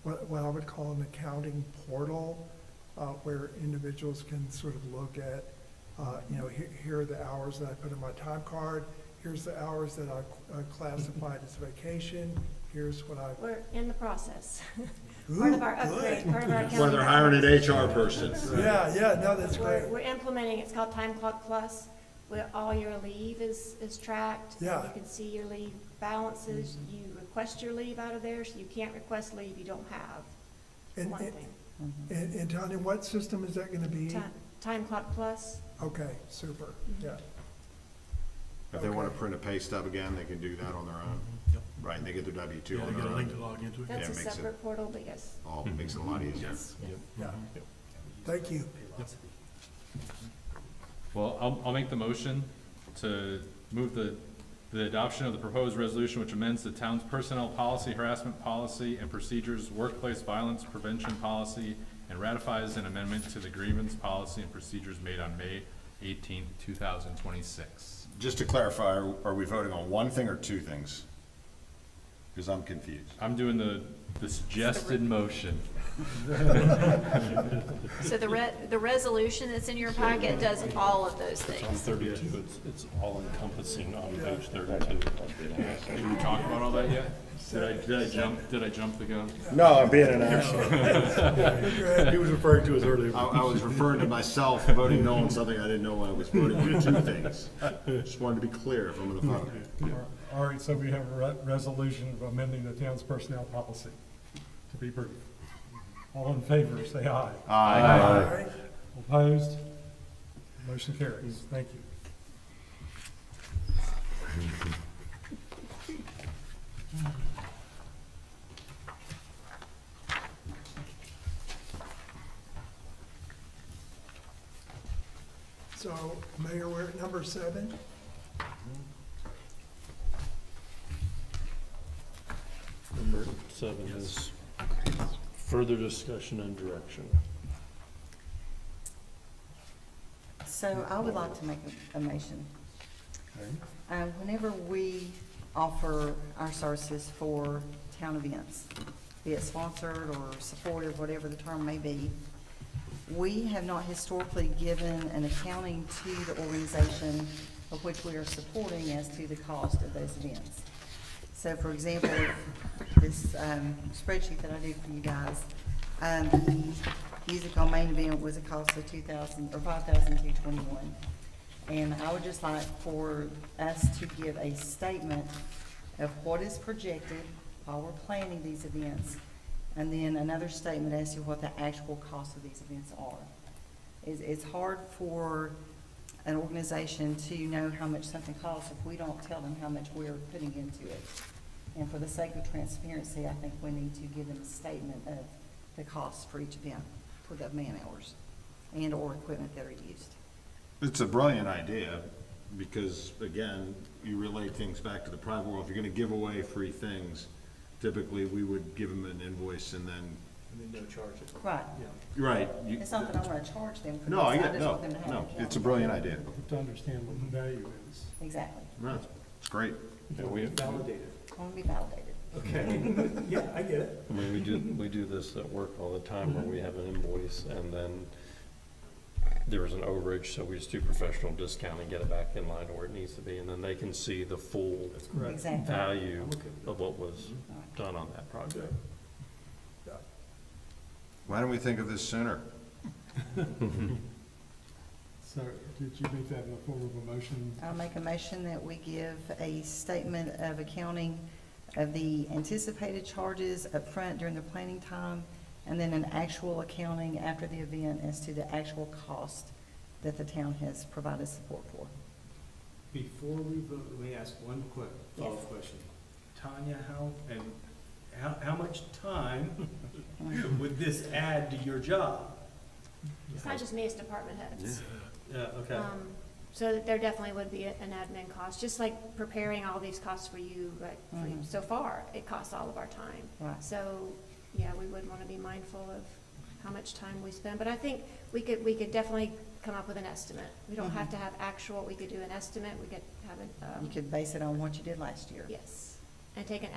what I would call an accounting portal, where individuals can sort of look at, here are the hours that I put in my time card, here's the hours that I classified as vacation, here's what I. We're in the process. Part of our Ooh, upgrade, good. part of our accounting. Where they're hiring an HR person. Yeah, no, that's great. We're implementing, it's called Time Clock Plus, where all your leave is tracked. Yeah. You can see your leave balances, you request your leave out of there, so you can't request leave you don't have, And, one thing. and Tanya, what system is that gonna be? Time Clock Plus, Okay, super, yeah. If they wanna print a pay stub again, they can do that on their own. Yep. Right, and they get their W-2 Yeah, on they get their a link to own. log into it. that's a makes it- separate portal, but yes. All, makes it a lot easier. Yeah. Thank you. Well, I'll make the motion to move the adoption of the proposed resolution which amends the town's personnel policy, harassment policy, and procedures, workplace violence prevention policy, and ratifies an amendment to the grievance policy and procedures made on May 18th, 2026. Just to clarify, are we voting on one thing or two things? Because I'm confused. I'm doing the suggested motion. So the resolution that's in your packet does all of those On things. 32, it's all encompassing on page 32. Did we talk about all that yet? Did I jump the gun? No, I'm being an ass. He was referring to us earlier. I was referring to myself voting no on something I didn't know I was voting on two things. Just wanted to be clear if I'm gonna vote. All right, so we have a resolution of amending the town's personnel policy, to be brief. All in favor, say aye. All right. Opposed? Motion carries. Thank you. So, Mayor, we're at number 7. Number 7 is further discussion and direction. So I would like to make a motion. Whenever we offer our services for town events, be it sponsored or supported, whatever the term may be, we have not historically given an accounting to the organization of which we are supporting as to the cost of those events. So for example, this spreadsheet that I did for you guys, the music on main event was a cost of $5,221. And I would just like for us to give a statement of what is projected while we're planning these events, and then another statement as to what the actual cost of these events are. It's hard for an organization to know how much something costs if we don't tell them how much we're putting into it. And for the sake of transparency, I think we need to give them a statement of the cost for each event, for the man hours and/or equipment that are used. It's a brilliant idea, because, again, you relate things back to the private world. If you're gonna give away free things, typically, we would give them an invoice and then. And then no charge it. Right. Right. It's not that I wanna charge them for this. No, I get, just no, want them to have no, an it's a account. brilliant idea. To understand what the value is. Exactly. No, it's great. Yeah, we Validated. I wanna be validated. Okay. Yeah, I get it. I mean, we do this at work all the time, where we have an invoice, and then there was an overage, so we just do professional discount and get it back in line to where it needs to be, and then they can see the full Exactly. value of what was done on that project. Why didn't we think of this sooner? So, did you make that in the form of a motion? I'll make a motion that we give a statement of accounting of the anticipated charges up front during the planning time, and then an actual accounting after the event as to the actual cost that the town has provided support for. Before we vote, let me ask one quick follow-up Yes. question. Tanya, how much time would this add to your job? It's not just me, it's department heads. Yeah, okay. So there definitely would be an admin cost, just like preparing all these costs for you, like, for you. So far, it costs all of our time. Right. So, yeah, we would want to be mindful of how much time we spend, but I think we could definitely come up with an estimate. We don't have to have actual, we could do an estimate, we could have You could base it on what you did last year. yes, and take an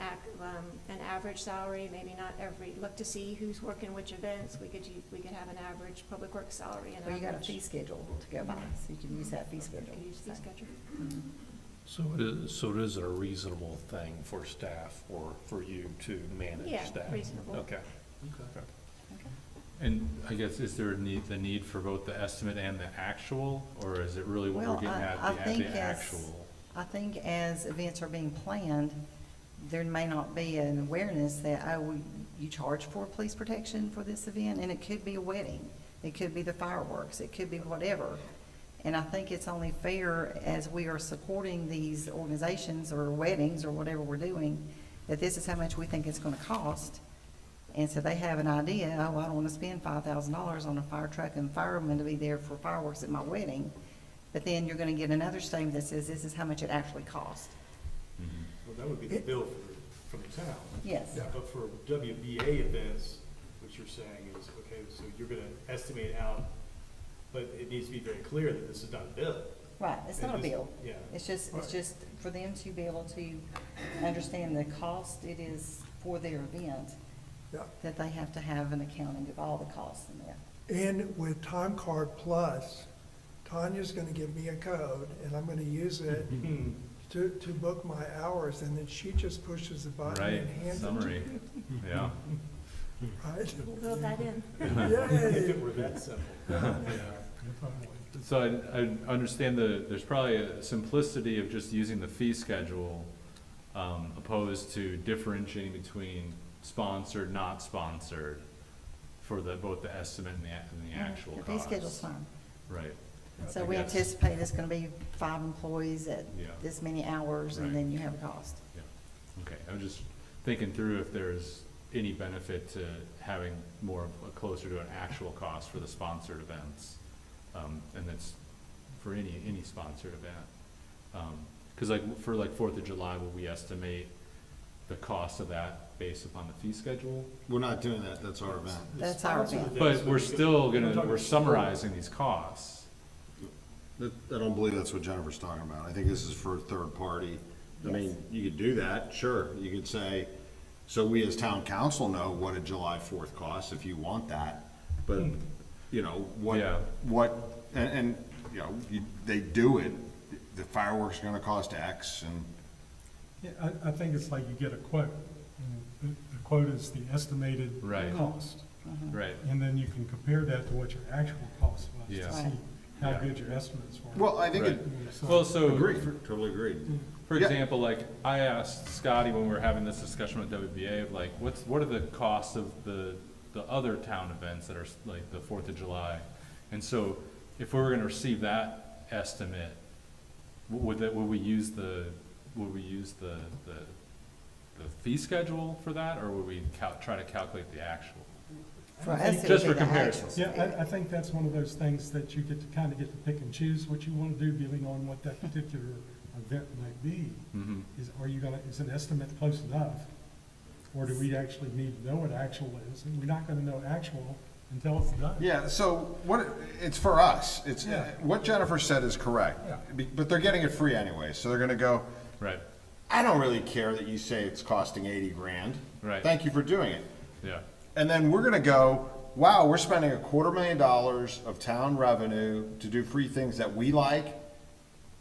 average salary, maybe not look to see who's working which events, we could have an average public works salary and Well, you got a average. fee schedule to go by, so you can use that fee schedule. We could use fee schedule. So it is a reasonable thing for staff or for you to manage Yeah, that? reasonable. Okay. Okay. And I guess, is there the need for both the estimate and the actual, or is it really what Well, we're getting I at, think the as- actual? I think as events are being planned, there may not be an awareness that, you charge for police protection for this event, and it could be a wedding, it could be the fireworks, it could be whatever. And I think it's only fair, as we are supporting these organizations or weddings or whatever we're doing, that this is how much we think it's gonna cost. And so they have an idea, oh, I don't wanna spend $5,000 on a fire truck and firemen to be there for fireworks at my wedding. But then you're gonna get another statement that says this is how much it actually cost. Well, that would be the bill from the town. Yes. But for WBA events, what you're saying is, okay, so you're gonna estimate out, but it needs to be very clear that this is not a bill. Right, it's not a It is- bill. Yeah. It's just Right. for them to be able to understand the cost it is for their event, Yeah. that they have to have an accounting of all the costs in there. And with Time Card Plus, Tanya's gonna give me a code, and I'm gonna use it to book my hours, and then she just pushes a button Right, and hands it to summary, me. yeah. Right? We'll build that in. If Yay! it were that simple. So I understand there's probably a simplicity of just using the fee schedule, opposed to differentiating between sponsored, not sponsored, for both the estimate and the actual The cost. fee schedule's fine. Right. So I we guess- anticipate it's gonna be 5 employees at Yeah. this many hours, and Right. then you have a cost. Yeah, okay, I was just thinking through if there's any benefit to having more, closer to an actual cost for the sponsored events. And that's for any sponsored event. Cause like, for like 4th of July, will we estimate the cost of that based upon the fee schedule? We're not doing that, that's our event. That's our Sponsored event. events, But we're still we're talking we're summarizing these costs. I don't believe that's what Jennifer's talking about. I think this is for a third party. I mean, you could do that, sure. You could say, so we as town council know what a July 4th costs if you want that. But, you know, Yeah. and, you know, they do it. The fireworks are gonna cost X and, Yeah, I think it's like you get a quote, and the quote is the estimated Right. cost. Right, And then you can compare that to what your actual cost was Yeah. to see Right. how Yeah. good your estimates were. well, I think right. it, Well, so. agreed, totally agreed. For Yeah. example, like, I asked Scotty when we were having this discussion with WBA, of like, what are the costs of the other town events that are like the 4th of July? And so, if we were gonna receive that estimate, would we use the fee schedule for that, or would we try to calculate the actual? For us, it Just would for be the comparison. actual. Yeah, I think that's one of those things that you get to kind of get to pick and choose what you want to do, depending on what that particular event might be. Mm-hmm. Is an estimate close enough? Or do we actually need to know what actual is? And we're not gonna know actual until it's done. Yeah, so it's for us. It's, Yeah. what Jennifer said is correct. Yeah. But they're getting it free anyway, so they're gonna go, Right, I don't really care that you say it's costing 80 grand. Right. Thank you for doing it. yeah, And then we're gonna go, wow, we're spending $250,000 of town revenue to do free things that we like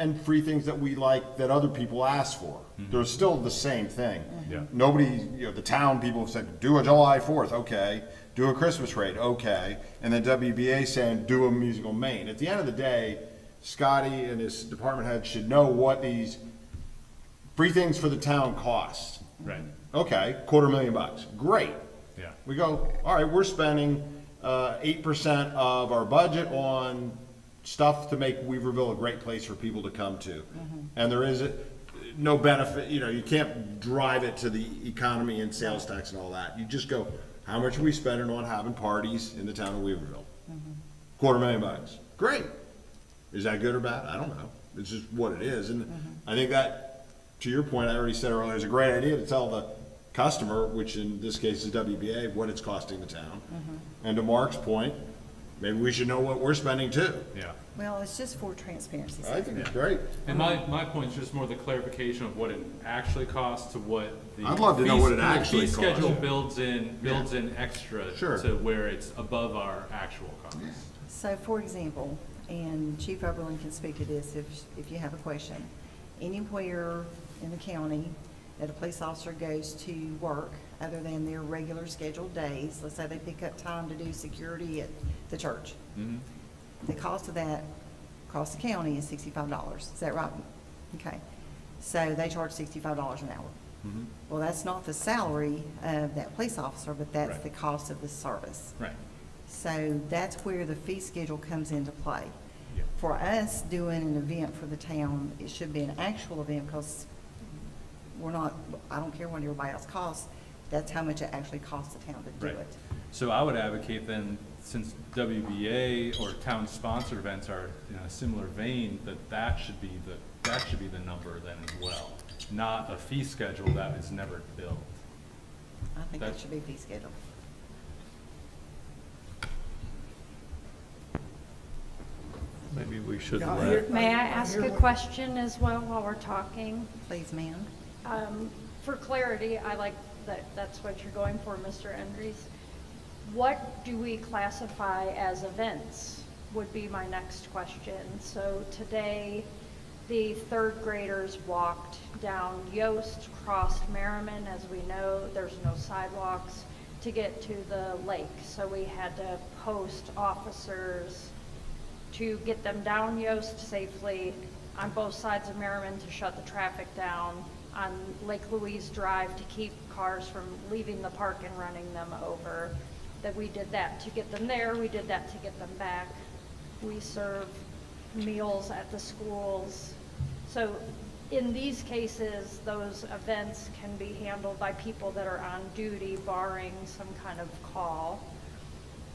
and free things that we like that other people ask for. They're still the same thing. Yeah. Nobody, you know, the town people have said, do a July 4th, okay, do a Christmas parade, okay, and then WBA saying, do a musical Maine. At the end of the day, Scotty and his department head should know what these free things for the town cost. Right, Okay, $250,000, great. yeah. We go, all right, we're spending 8% of our budget on stuff to make Weaverville a great place for people to come to. And there is no benefit, you know, you can't drive it to the economy and sales tax and all that. You just go, how much are we spending on having parties in the town of Weaverville? $250,000, great. Is that good or bad? I don't know. It's just what it is. And I think that, to your point, I already said earlier, it's a great idea to tell the customer, which in this case is WBA, what it's costing the town. And to Mark's point, maybe we should know what we're spending too. Yeah. Well, it's just for transparency's I sake. think it's great. And my point is just more the clarification of what it actually costs to what the. I'd love to know what it the actually fee schedule costs. builds in extra Sure. to where it's above our actual costs. So, for example, and Chief Oberlin can speak to this if you have a question, anywhere in the county that a police officer goes to work other than their regular scheduled days, let's say they pick up time to do security at the church, the cost of that, cost the county is $65. Is that right? Okay. So they charge $65 an hour. Well, that's not the salary of that police officer, but that's Right. the cost of the service. Right. So that's where the fee schedule comes into play. Yeah. For us doing an event for the town, it should be an actual event because we're not, I don't care what everybody else costs, that's how much it actually costs the town to do Right. it. So I would advocate then, since WBA or town-sponsored events are in a similar vein, that should be the number then as well, not a fee schedule that is never billed. I think that That- should be fee schedule. Maybe we should Yeah, let, May I ask hear a what- question as well while we're talking? Please, ma'am. For clarity, I like that's what you're going for, Mr. Endries. What do we classify as events would be my next question. So today, the third graders walked down Yost, crossed Merriman. As we know, there's no sidewalks to get to the lake. So we had to post officers to get them down Yost safely on both sides of Merriman to shut the traffic down, on Lake Louise Drive to keep cars from leaving the park and running them over. That we did that to get them there, we did that to get them back. We serve meals at the schools. So in these cases, those events can be handled by people that are on duty barring some kind of call.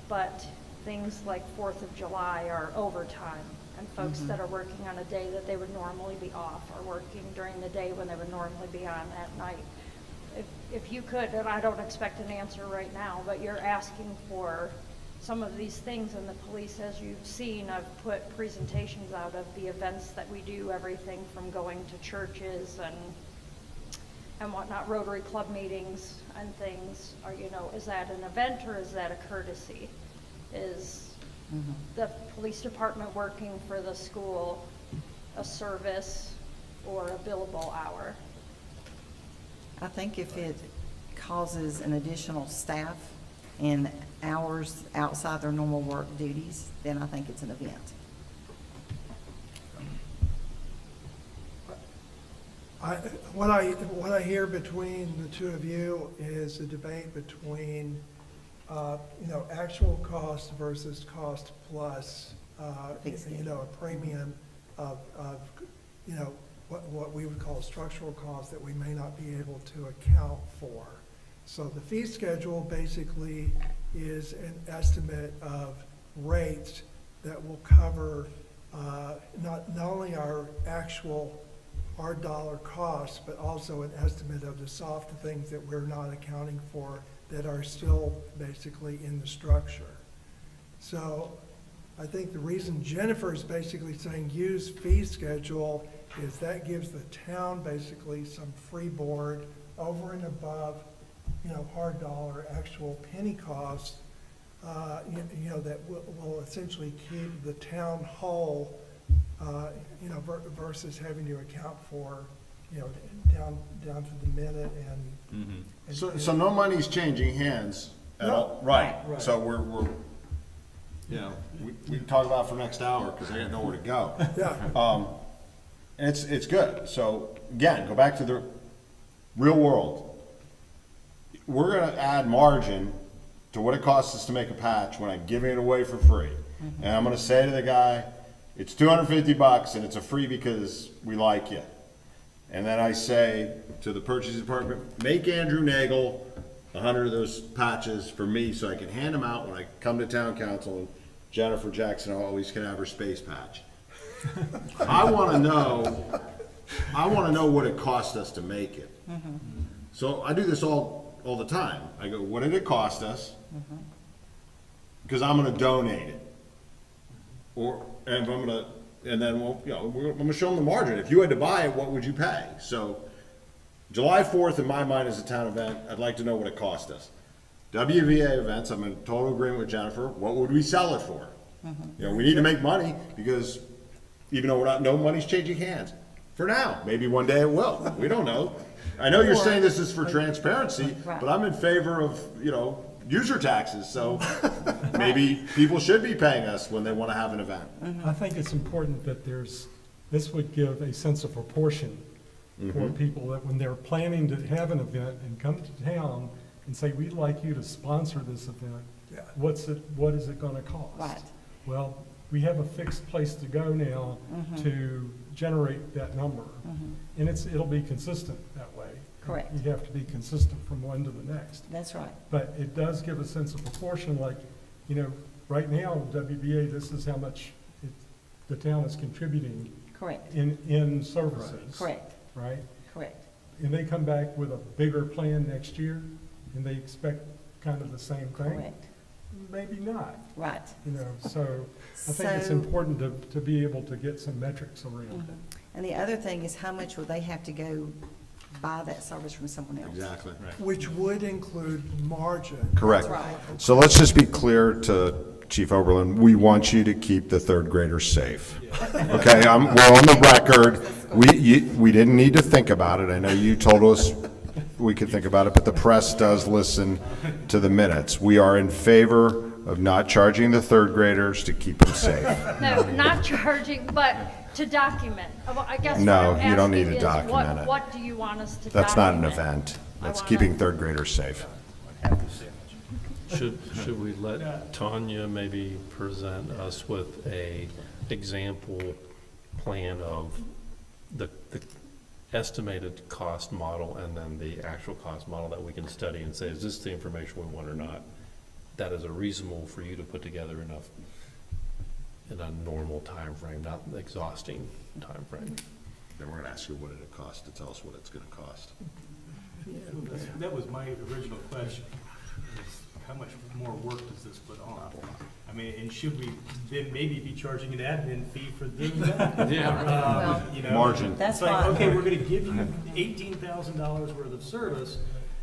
But things like 4th of July are overtime, and folks that are working on a day that they would normally be off are working during the day when they would normally be on at night. If you could, and I don't expect an answer right now, but you're asking for some of these things, and the police, as you've seen, I've put presentations out of the events that we do, everything from going to churches and whatnot, Rotary Club meetings and things. Are, is that an event or is that a courtesy? Is the police department working for the school a service or a billable hour? I think if it causes an additional staff and hours outside their normal work duties, then I think it's an event. What I hear between the two of you is a debate between, actual cost versus cost plus, a premium of, what we would call structural costs that we may not be able to account for. So the fee schedule basically is an estimate of rates that will cover, not only our actual hard dollar costs, but also an estimate of the soft things that we're not accounting for that are still basically in the structure. So I think the reason Jennifer is basically saying use fee schedule is that gives the town basically some freeboard over and above, hard dollar actual penny costs, that will essentially keep the town whole, versus having to account for, you know, down to the minute and. So no money's changing hands at all? Right, Right. so we're, you know, we can talk about it for next hour, because I got nowhere to go. Yeah, And it's good. So again, go back to the real world. We're gonna add margin to what it costs us to make a patch when I'm giving it away for free. And I'm gonna say to the guy, it's $250 and it's a free because we like you. And then I say to the purchasing department, make Andrew Nagel 100 of those patches for me so I can hand them out when I come to town council, and Jennifer Jackson always can have her space patch. I wanna know what it cost us to make it. So I do this all the time. I go, what did it cost us? Because I'm gonna donate it. And then we'll, you know, I'm gonna show them the margin. If you had to buy it, what would you pay? So July 4th, in my mind, is a town event. I'd like to know what it cost us. WVA events, I'm in total agreement with Jennifer. What would we sell it for? You know, we need to make money, because even though no money's changing hands, for now, maybe one day it will. We don't know. I know you're saying this is for transparency, but I'm in favor of, you know, user taxes, so maybe people should be paying us when they want to have an event. I think it's important that this would give a sense of proportion for people, that when they're planning to have an event and come to town and say, we'd like you to sponsor this event, Yeah. what is it gonna cost? Right. Well, we have a fixed place to go now to generate that number. And it'll be consistent that way. Correct. You have to be consistent from one to the next. That's right. But it does give a sense of proportion, like, you know, right now, WBA, this is how much the town is contributing Correct. in services. Correct. Right? Correct. And they come back with a bigger plan next year, and they expect kind of the same thing? Correct. Maybe not, Right. you know, so I think it's So- important to be able to get some metrics around it. And the other thing is, how much will they have to go buy that service from someone else? Exactly. which would include margin. Correct. That's right. So let's just be clear to Chief Oberlin, we want you to keep the third graders safe. Okay, we're on the record. We didn't need to think about it. I know you told us we could think about it, but the press does listen to the minutes. We are in favor of not charging the third graders to keep them safe. No, not charging, but to document. I guess what No, I'm you don't need asking to is, document it. What do you want us to document? That's not an event. I That's wanna- keeping third graders safe. Should we let Tanya maybe present us with a example plan of the estimated cost model and then the actual cost model that we can study and say, is this the information we want or not? That is a reasonable for you to put together enough in a normal time frame, not an exhausting time frame. Then we're gonna ask you what did it cost to tell us what it's gonna cost. That was my original question, is how much more work does this put on? I mean, and should we then maybe be charging an admin fee for doing that? Yeah. You know, Margin. That's It's like, fine. okay, we're gonna give you $18,000 worth of service,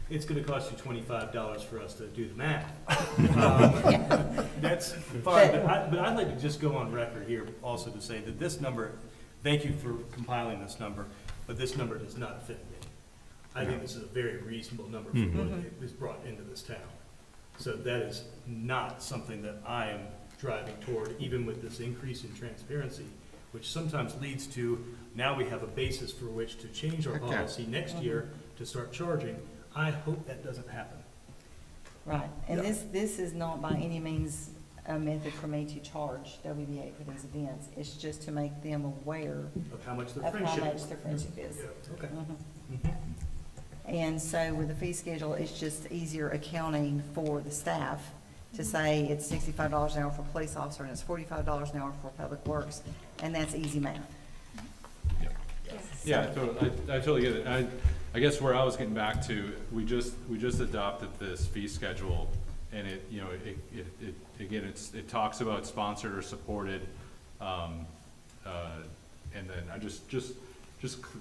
it's gonna cost you $25 for us to do the math. That's fine, but I'd like to just go on record here also to say that this number, thank you for compiling this number, but this number does not fit me. I think this is a very reasonable number for what is brought into this town. So that is not something that I am driving toward, even with this increase in transparency, which sometimes leads to, now we have a basis for which to change our policy next year to start charging. I hope that doesn't happen. Right, and this is not by any means a method for me to charge WBA for these events. It's just to make them aware Of how much their of how friendship much is. their friendship is. Okay. And so with the fee schedule, it's just easier accounting for the staff to say it's $65 an hour for a police officer and it's $45 an hour for public works, and that's easy math. Yeah, I totally get it. I guess where I was getting back to, we just adopted this fee schedule, and it, you know, it talks about sponsored or supported, and then I just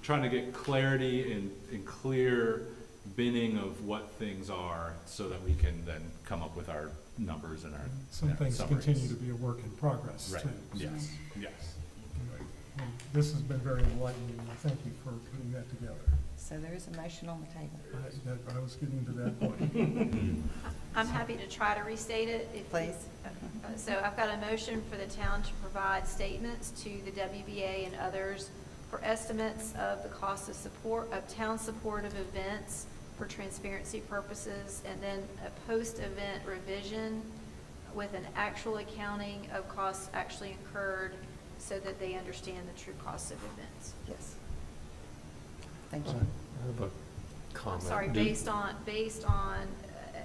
trying to get clarity and clear binning of what things are, so that we can then come up with our numbers and our Some things summaries. continue to be a work in progress, Right, too. yes, yes. And this has been very enlightening, and thank you for putting that together. So there is a motion on the table. I was getting to that point. I'm happy to try to restate it. Please. So I've got a motion for the town to provide statements to the WBA and others for estimates of the cost of support, of town supportive events for transparency purposes, and then a post-event revision with an actual accounting of costs actually incurred so that they understand the true costs of events. Yes. Thank you. I have a I'm comment. sorry, based on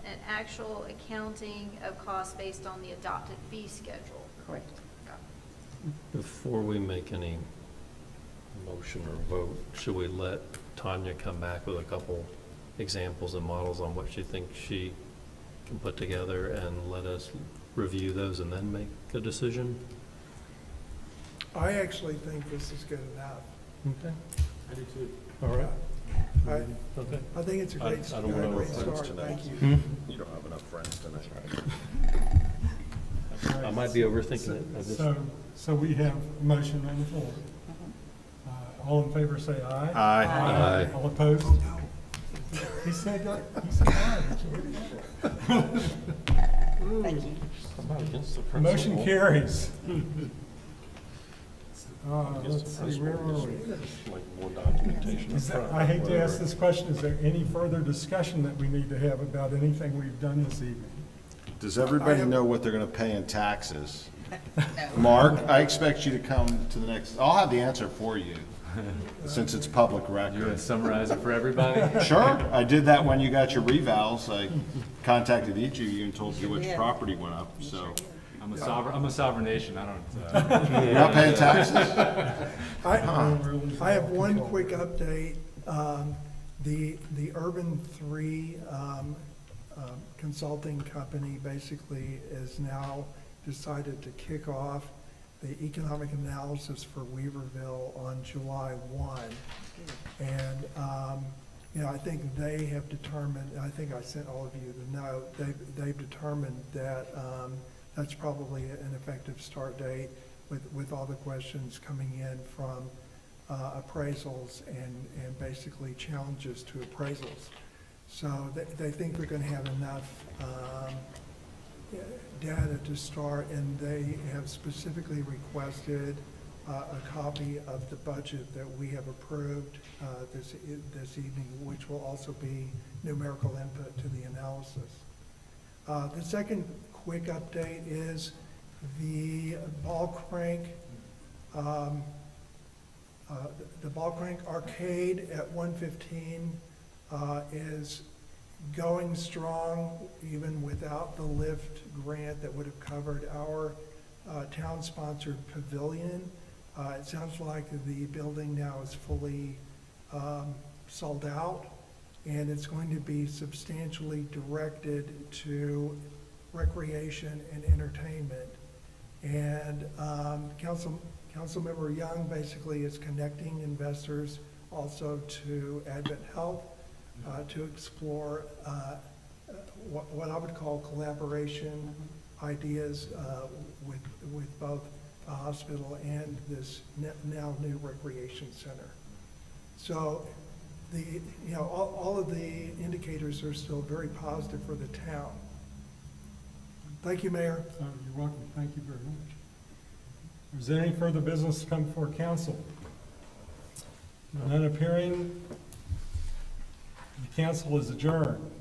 an actual accounting of costs based on the adopted fee schedule. Correct. Before we make any motion or vote, should we let Tanya come back with a couple examples and models on what she thinks she can put together and let us review those and then make a decision? I actually think this is good enough. Okay. I do too. All right. I, Okay. I think it's a great, I don't know great if start, friends tonight. thank you. You don't have enough friends tonight. I might be overthinking it. I just- So we have a motion on the floor. All in favor, say aye. Aye. Aye. All opposed? He said aye. Thank you. I'm not against the Motion principle. carries. Against Let's the see, where principle, are we? just like more documentation. Is up that- front, I hate to whatever. ask this question, is there any further discussion that we need to have about anything we've done this evening? Does everybody know what they're gonna pay in taxes? Mark, I expect you to come to the next, I'll have the answer for you, since it's public You want to record. summarize it for everybody? Sure, I did that when you got your revals. I contacted each of you and told you which did. property went up, so. I'm a sovereign nation, I don't, You're not paying taxes? I have one quick update. The Urban 3 consulting company basically is now decided to kick off the economic analysis for Weaverville on July 1. And, you know, I think they have determined, I think I sent all of you the note, they've determined that that's probably an effective start date with all the questions coming in from appraisals and basically challenges to appraisals. So they think they're gonna have enough data to start, and they have specifically requested a copy of the budget that we have approved this evening, which will also be numerical input to the analysis. The second quick update is the ball crank arcade at 115 is going strong even without the lift grant that would have covered our town-sponsored pavilion. It sounds like the building now is fully sold out, and it's going to be substantially directed to recreation and entertainment. And Councilmember Young basically is connecting investors also to Advent Health to explore what I would call collaboration ideas with both the hospital and this now new recreation center. So all of the indicators are still very positive for the town. Thank you, Mayor. You're welcome, thank you very much. Is there any further business to come before council? None appearing, the council is adjourned.